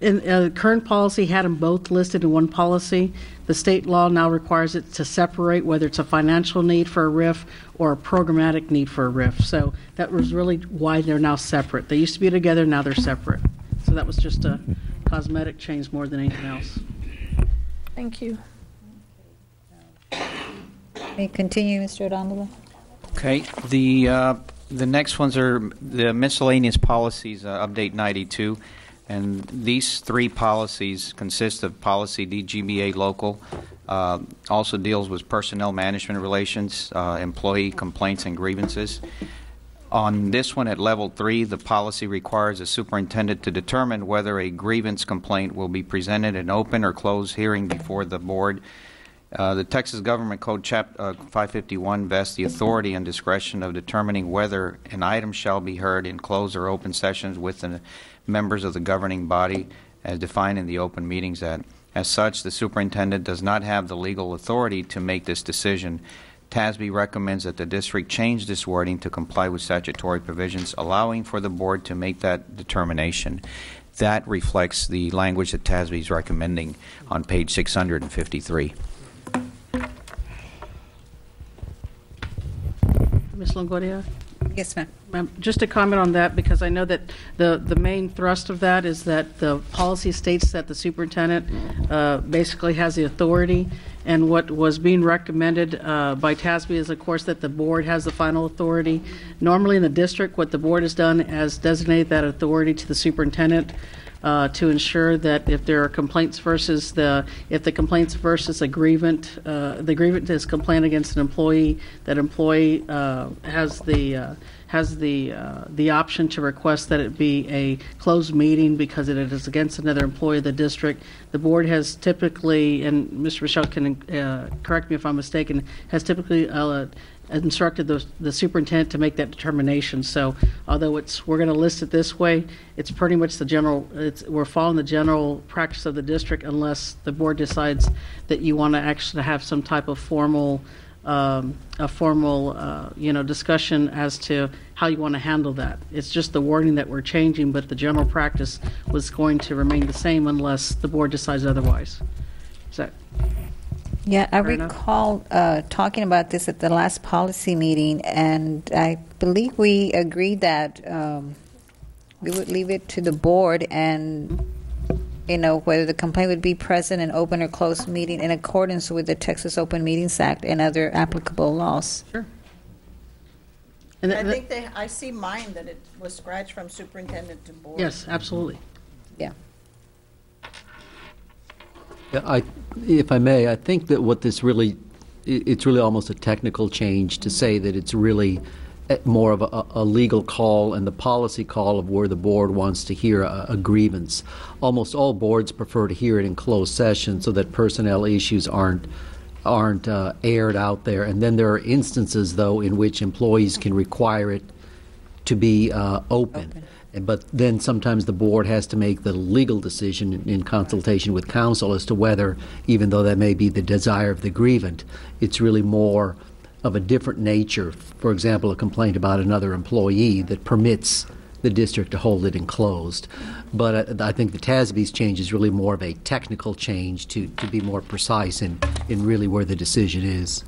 The current policy had them both listed in one policy. The state law now requires it to separate whether it's a financial need for a RIF or a programmatic need for a RIF. So that was really why they're now separate. They used to be together, now they're separate. So that was just a cosmetic change more than anything else. Thank you. May continue, Mr. Odondola? Okay, the next ones are the miscellaneous policies, update 92, and these three policies consist of policy DGBA local, also deals with personnel management relations, employee complaints and grievances. On this one at level 3, the policy requires a superintendent to determine whether a grievance complaint will be presented in open or closed hearing before the board. The Texas Government Code Chapter 551 vests the authority and discretion of determining whether an item shall be heard in closed or open sessions with the members of the governing body as defined in the Open Meetings Act. As such, the superintendent does not have the legal authority to make this decision. TASB recommends that the district change this wording to comply with statutory provisions, allowing for the board to make that determination. That reflects the language that TASB is recommending on page 653. Ms. Longoria? Yes, ma'am. Ma'am, just to comment on that, because I know that the main thrust of that is that the policy states that the superintendent basically has the authority, and what was being recommended by TASB is, of course, that the board has the final authority. Normally in the district, what the board has done is designate that authority to the superintendent to ensure that if there are complaints versus if the complaints versus a grievant, the grievant is complaint against an employee, that employee has the option to request that it be a closed meeting because it is against another employee of the district. The board has typically, and Mr. Michelle can correct me if I'm mistaken, has typically instructed the superintendent to make that determination. So although we're going to list it this way, it's pretty much the general, we're following the general practice of the district unless the board decides that you want to actually have some type of formal discussion as to how you want to handle that. It's just the wording that we're changing, but the general practice was going to remain the same unless the board decides otherwise. Is that Yeah, I fair enough? recall talking about this at the last policy meeting, and I believe we agreed that we would leave it to the board and, whether the complaint would be present in open or closed meeting in accordance with the Texas Open Meetings Act and other applicable laws. Sure. And I think I see mine that it was scratched from superintendent to board. yes, absolutely. Yeah. Yeah, if I may, I think that what this really, it's really almost a technical change to say that it's really more of a legal call and the policy call of where the board wants to hear a grievance. Almost all boards prefer to hear it in closed session so that personnel issues aren't aired out there. And then there are instances, though, in which employees can require it to be open. But then sometimes the board has to make the legal decision in consultation with counsel as to whether, even though that may be the desire of the grievant, it's really more of a different nature, for example, a complaint about another employee that permits the district to hold it enclosed. But I think the TASB's change is really more of a technical change to be more precise in really where the decision is.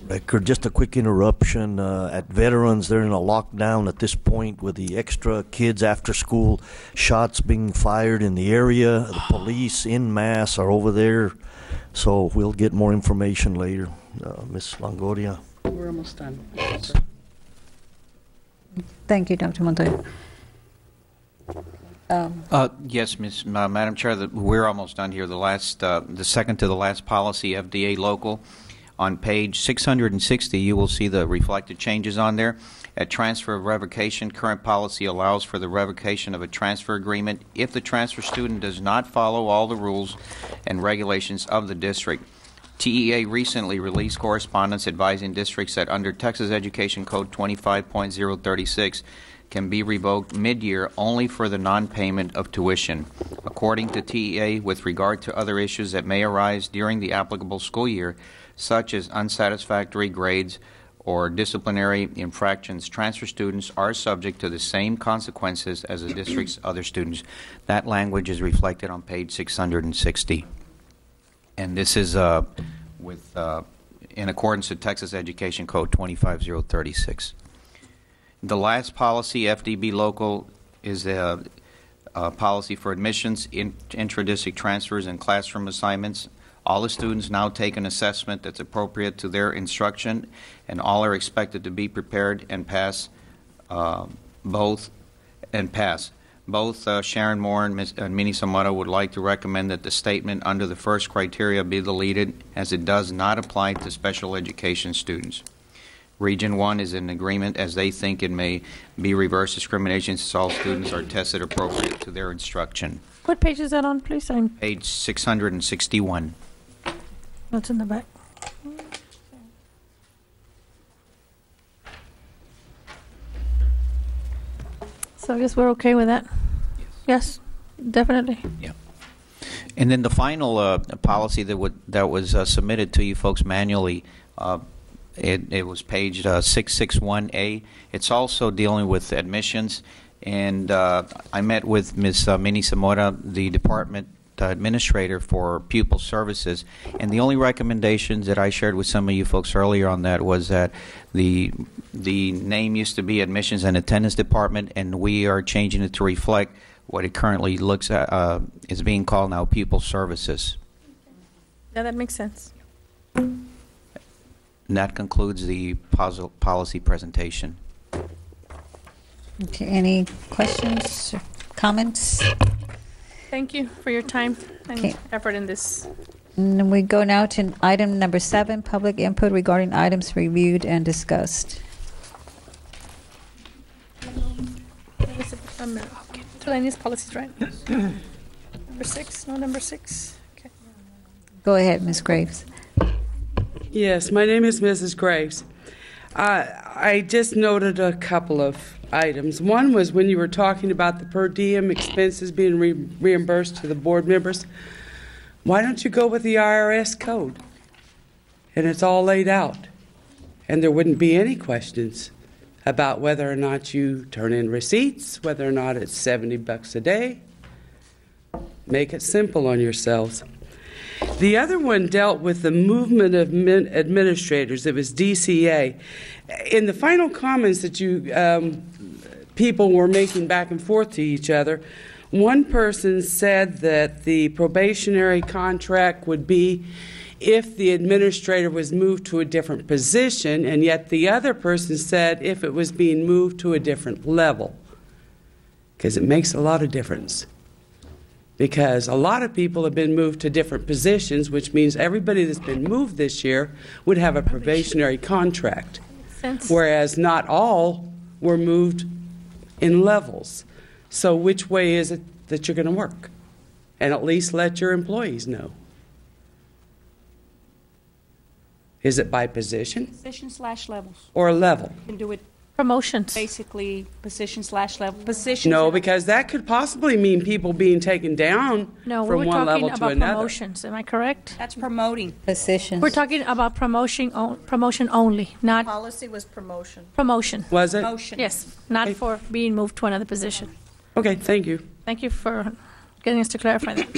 Record, just a quick interruption. At Veterans, they're in a lockdown at this point with the extra kids after school, shots being fired in the area. The police en masse are over there. So we'll get more information later. Ms. Longoria. We're almost done. Thank you, Dr. Montoya. Yes, Madam Chair, we're almost done here. The second to the last policy, FDA local. On page 660, you will see the reflected changes on there. At transfer of revocation, current policy allows for the revocation of a transfer agreement if the transfer student does not follow all the rules and regulations of the district. TEA recently released correspondence advising districts that under Texas Education Code 25.036 can be revoked mid-year only for the non-payment of tuition. According to TEA, with regard to other issues that may arise during the applicable school year, such as unsatisfactory grades or disciplinary infractions, transfer students are subject to the same consequences as the district's other students. That language is reflected on page 660. And this is in accordance with Texas Education Code 25036. The last policy, FDB local, is a policy for admissions, intra-district transfers, and classroom assignments. All the students now take an assessment that's appropriate to their instruction, and all are expected to be prepared and pass both. Both Sharon Moore and Minnie Samara would like to recommend that the statement under the first criteria be deleted, as it does not apply to special education students. Region 1 is in agreement, as they think it may be reverse discrimination since all students are tested appropriate to their instruction. What page is that on, please? Page 661. What's in the back? So I guess we're okay with that? Yes, definitely. Yeah. And then the final policy that was submitted to you folks manually, it was page 661A. It's also dealing with admissions. And I met with Ms. Minnie Zamora, the department administrator for pupil services, and the only recommendations that I shared with some of you folks earlier on that was that the name used to be admissions and attendance department, and we are changing it to reflect what it currently looks at is being called now pupil services. Yeah, that makes sense. And that concludes the policy presentation. Okay, any questions or comments? Thank you for your time and effort in this. And we go now to item number 7, public input regarding items reviewed and discussed. Miscellaneous policies, right? Number 6, no, number 6. Okay. Go ahead, Ms. Graves. Yes, my name is Mrs. Graves. I just noted a couple of items. One was when you were talking about the per diem expenses being reimbursed to the board members. Why don't you go with the IRS code? And it's all laid out. And there wouldn't be any questions about whether or not you turn in receipts, whether or not it's $70 a day. Make it simple on yourselves. The other one dealt with the movement of administrators. It was DCA. In the final comments that you people were making back and forth to each other, one person said that the probationary contract would be if the administrator was moved to a different position, and yet the other person said if it was being moved to a different level, because it makes a lot of difference. Because a lot of people have been moved to different positions, which means everybody that's been moved this year would have a probationary contract, whereas not all were moved in levels. So which way is it that you're going to work? and at least let your employees know? Is it by position Position/levels. or level? You can do it Promotions. basically position/level. Position. No, because that could possibly mean people being taken down No, we from were one talking level to about another. promotions. Am I correct? That's promoting. Positions. We're talking about promotion only, not Policy was promotion. promotion. Was it? Motion. Yes, not for being moved to another position. Okay, thank you. Thank you for getting us to clarify that.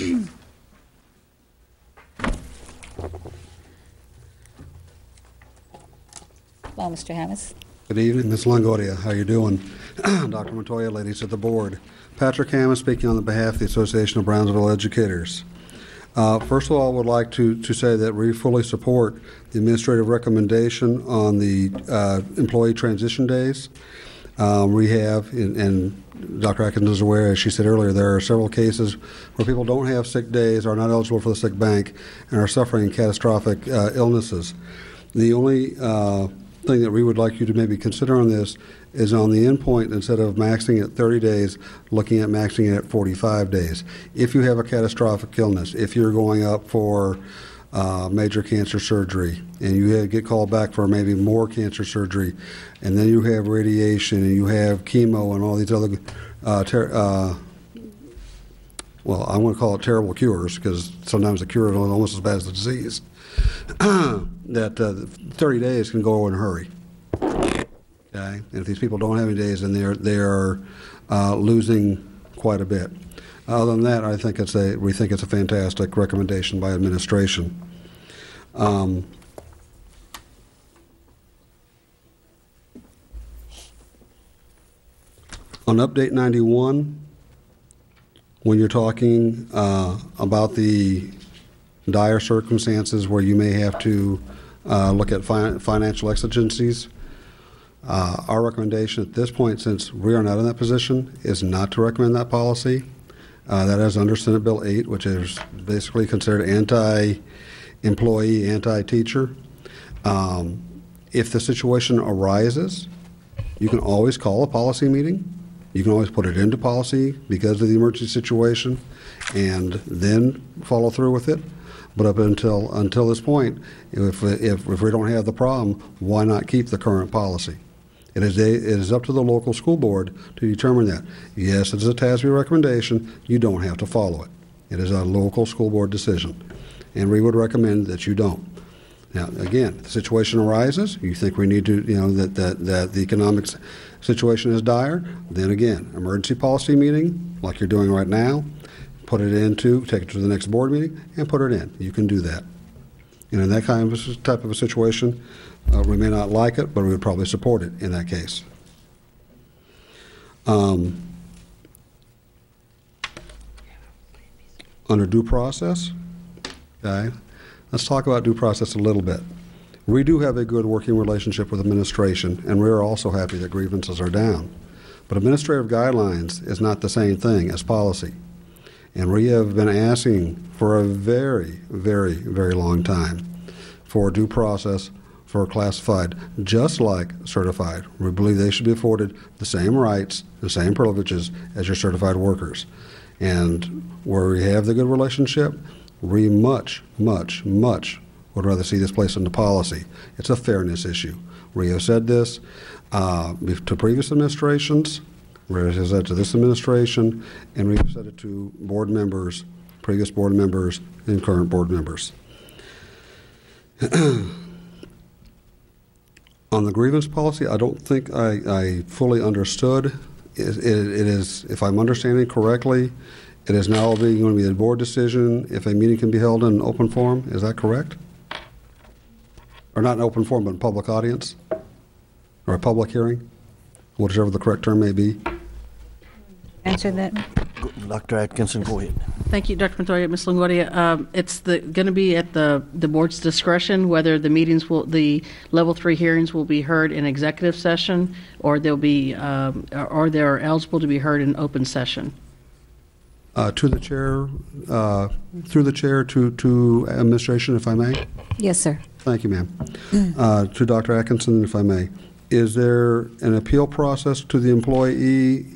Well, Mr. Hammes. Good evening, Ms. Longoria. How you doing? Dr. Montoya, ladies of the board. Patrick Hammes speaking on behalf of the Association of Brownsville Educators. First of all, I would like to say that we fully support the administrative recommendation on the employee transition days. We have, and Dr. Atkins is aware, as she said earlier, there are several cases where people don't have sick days, are not eligible for the sick bank, and are suffering catastrophic illnesses. The only thing that we would like you to maybe consider on this is on the endpoint, instead of maxing at 30 days, looking at maxing it at 45 days. If you have a catastrophic illness, if you're going up for major cancer surgery and you get called back for maybe more cancer surgery, and then you have radiation and you have chemo and all these other, well, I'm going to call it terrible cures, because sometimes the cure is almost as bad as the disease. That 30 days can go in a hurry. Okay, and if these people don't have any days, then they are losing quite a bit. Other than that, we think it's a fantastic recommendation by administration. On Update 91, when you're talking about the dire circumstances where you may have to look at financial exigencies, our recommendation at this point, since we are not in that position, is not to recommend that policy. That is under Senate Bill 8, which is basically considered anti-employee, anti-teacher. If the situation arises, you can always call a policy meeting. You can always put it into policy because of the emergency situation and then follow through with it. But up until this point, if we don't have the problem, why not keep the current policy? It is up to the local school board to determine that. Yes, it is a TASB recommendation. You don't have to follow it. It is a local school board decision, and we would recommend that you don't. Now, again, if the situation arises, you think we need to, that the economic situation is dire, then again, emergency policy meeting, like you're doing right now, take it to the next board meeting, and put it in. You can do that. In that kind of type of a situation, we may not like it, but we would probably support it in that case. Under due process, okay, let's talk about due process a little bit. We do have a good working relationship with administration, and we are also happy that grievances are down. But administrative guidelines is not the same thing as policy. And we have been asking for a very, very, very long time for due process for classified, just like certified. We believe they should be afforded the same rights, the same privileges as your certified workers. And where we have the good relationship, we much, much, much would rather see this placed into policy. It's a fairness issue. We have said this to previous administrations, we have said it to this administration, and we have said it to board members, previous board members, and current board members. On the grievance policy, I don't think I fully understood. It is, if I'm understanding correctly, it is now going to be a board decision if a meeting can be held in an open forum. Is that correct? Or not an open forum, but in public audience? Or a public hearing? Whichever the correct term may be. Answer that. Dr. Atkinson, go ahead. Thank you, Dr. Montoya. Ms. Longoria, it's going to be at the board's discretion whether the level 3 hearings will be heard in executive session or they're eligible to be heard in open session. To the chair, through the chair to administration, if I may. Yes, sir. Thank you, ma'am. To Dr. Atkinson, if I may. Is there an appeal process to the employee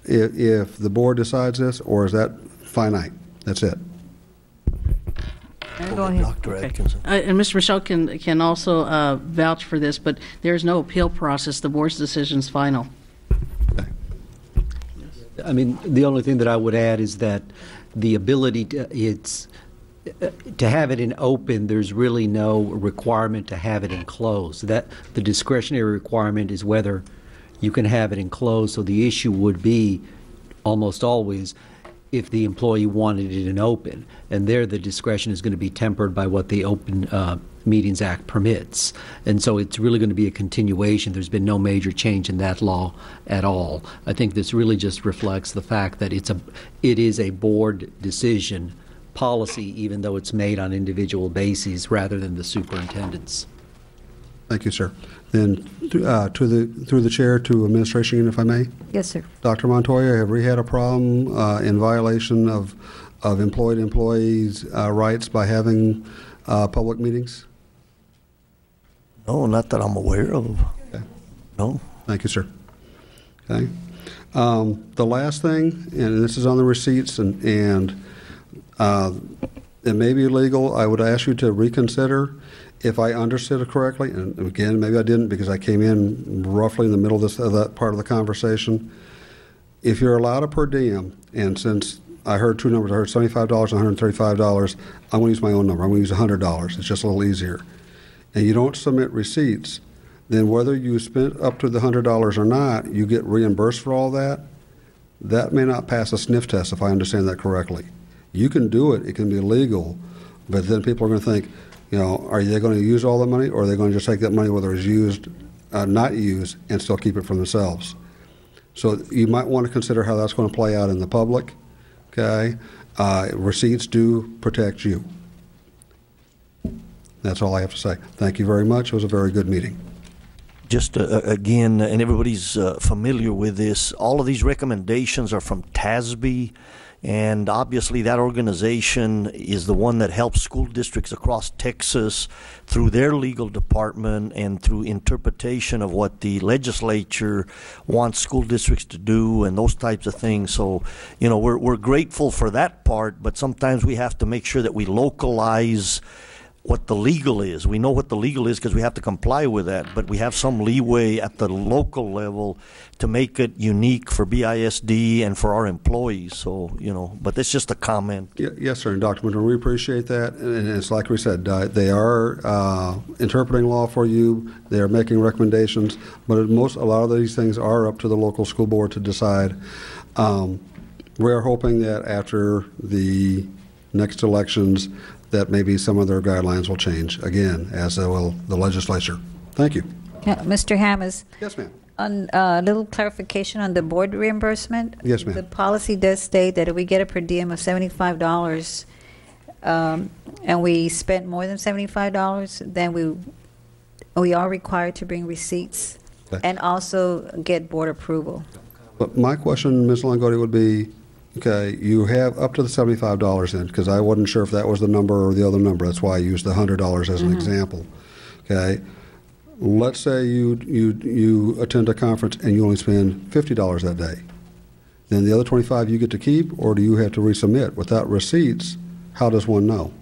if the board decides this, or is that finite? That's it. Go ahead. Dr. Atkinson. And Mr. Michelle can also vouch for this, but there is no appeal process. The board's decision is final. I mean, the only thing that I would add is that the ability to have it in open, there's really no requirement to have it in closed. That the discretionary requirement is whether you can have it in closed. So the issue would be almost always if the employee wanted it in open, and there the discretion is going to be tempered by what the Open Meetings Act permits. And so it's really going to be a continuation. There's been no major change in that law at all. I think this really just reflects the fact that it is a board decision policy, even though it's made on individual bases rather than the superintendent's. Thank you, sir. Then through the chair to administration, if I may. Yes, sir. Dr. Montoya, have we had a problem in violation of employed employees' rights by having public meetings? No, not that I'm aware of. Okay. No. Thank you, sir. Okay. The last thing, and this is on the receipts, and it may be illegal. I would ask you to reconsider. If I understood it correctly, and again, maybe I didn't because I came in roughly in the middle of that part of the conversation. If you're allowed a per diem, and since I heard two numbers, I heard $75 and $135, I'm going to use my own number. I'm going to use $100. It's just a little easier. And you don't submit receipts, then whether you spent up to the $100 or not, you get reimbursed for all that. That may not pass a sniff test, if I understand that correctly. You can do it. It can be legal, but then people are going to think, are they going to use all the money, or are they going to just take that money, whether it's used, not used, and still keep it for themselves? So you might want to consider how that's going to play out in the public. Okay, receipts do protect you. That's all I have to say. Thank you very much. It was a very good meeting. Just again, and everybody's familiar with this, all of these recommendations are from TASB. And obviously that organization is the one that helps school districts across Texas through their legal department and through interpretation of what the legislature wants school districts to do and those types of things. So, we're grateful for that part, but sometimes we have to make sure that we localize what the legal is. We know what the legal is because we have to comply with that, but we have some leeway at the local level to make it unique for BISD and for our employees. So, but it's just a comment. Yes, sir. And Dr. Montoya, we appreciate that. And it's like we said, they are interpreting law for you. They are making recommendations, but a lot of these things are up to the local school board to decide. We're hoping that after the next elections, that maybe some of their guidelines will change again, as will the legislature. Thank you. Mr. Hammes. Yes, ma'am. On a little clarification on the board reimbursement. Yes, ma'am. The policy does state that if we get a per diem of $75 and we spent more than $75, then we are required to bring receipts and also get board approval. But my question, Ms. Longotti, would be, okay, you have up to the $75 in, because I wasn't sure if that was the number or the other number. That's why I used the $100 as an example. Okay, let's say you attend a conference and you only spend $50 that day. Then the other $25 you get to keep, or do you have to resubmit? Without receipts, how does one know?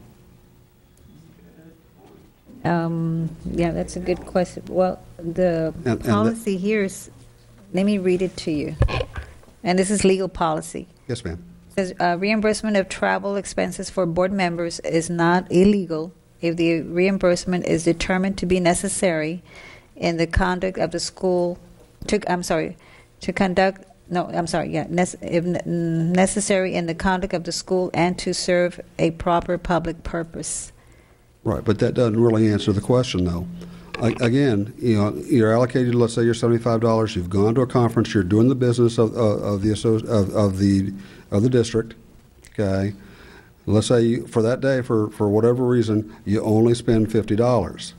Yeah, that's a good question. Well, the policy here is, let me read it to you. And this is legal policy. Yes, ma'am. It says reimbursement of travel expenses for board members is not illegal if the reimbursement is determined to be necessary in the conduct of the school. If necessary in the conduct of the school and to serve a proper public purpose. Right, but that doesn't really answer the question, though. Again, you're allocated. Let's say you're $75. You've gone to a conference. You're doing the business of the district. Okay, let's say for that day, for whatever reason, you only spend $50.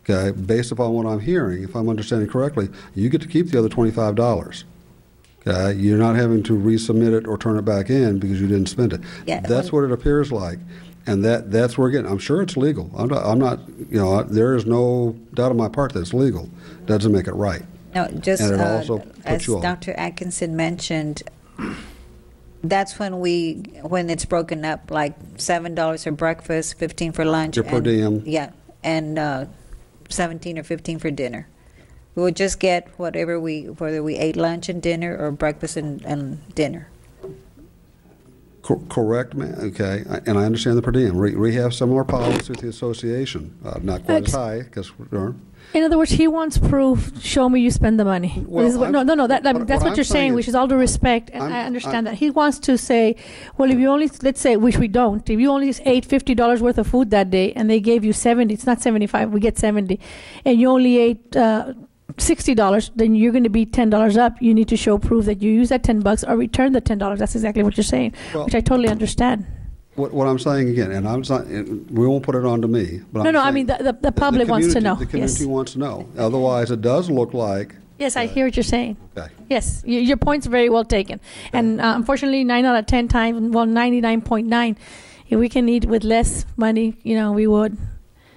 Okay, based upon what I'm hearing, if I'm understanding correctly, you get to keep the other $25. Okay, you're not having to resubmit it or turn it back in because you didn't spend it. Yeah, that's what it appears like. And that's where, again, I'm sure it's legal. I'm not, there is no doubt on my part that it's legal. Doesn't make it right. No, just and it also as you Dr. Atkinson mentioned, That's when it's broken up, like $7 for breakfast, 15 for lunch. Your per diem. Yeah, and 17 or 15 for dinner. We would just get whether we ate lunch and dinner or breakfast and dinner. Correct, ma'am. Okay, and I understand the per diem. We have similar policies with the association, not quite as high, because in other words, he wants proof. Show me you spend the money. Well, no. That's what you're saying, which is all due respect, and I understand that. He wants to say, well, if you only, let's say, which we don't, if you only ate $50 worth of food that day, and they gave you 70, it's not 75, we get 70, and you only ate $60, then you're going to be $10 up. You need to show proof that you use that $10 or return the $10. That's exactly what you're saying, which I totally understand. What I'm saying again, and I'm not, we won't put it on to me. But I mean the public wants to know. The community wants to know. Otherwise, it does look like. Yes, I hear what you're saying. Okay. Yes, your point's very well taken. Okay. And unfortunately, 9 out of 10 times, well, 99.9, if we can eat with less money, we would.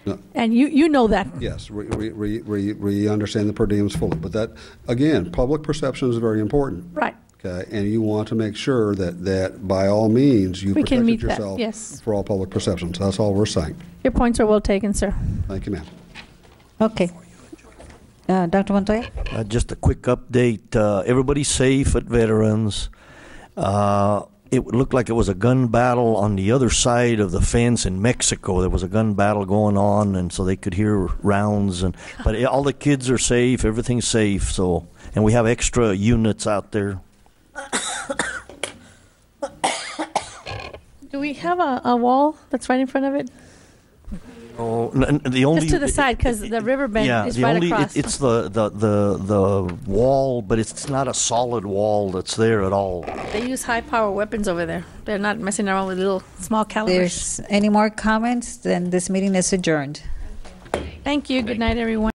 No. And you know that. Yes, we understand the per diems fully. But that, again, public perception is very important. Right. Okay, and you want to make sure that by all means you protected yourself for all public perceptions. That's all we're saying. Your points are well taken, sir. Thank you, ma'am. Okay. Dr. Montoya? Just a quick update. Everybody's safe at Veterans. It looked like it was a gun battle on the other side of the fence in Mexico. There was a gun battle going on, and so they could hear rounds. But all the kids are safe. Everything's safe. And we have extra units out there. Do we have a wall that's right in front of it? Oh, the only just to the side, because the riverbed is right across. It's the wall, but it's not a solid wall that's there at all. They use high power weapons over there. They're not messing around with little small calibers. There's any more comments? Then this meeting is adjourned. Thank you. Good night, everyone.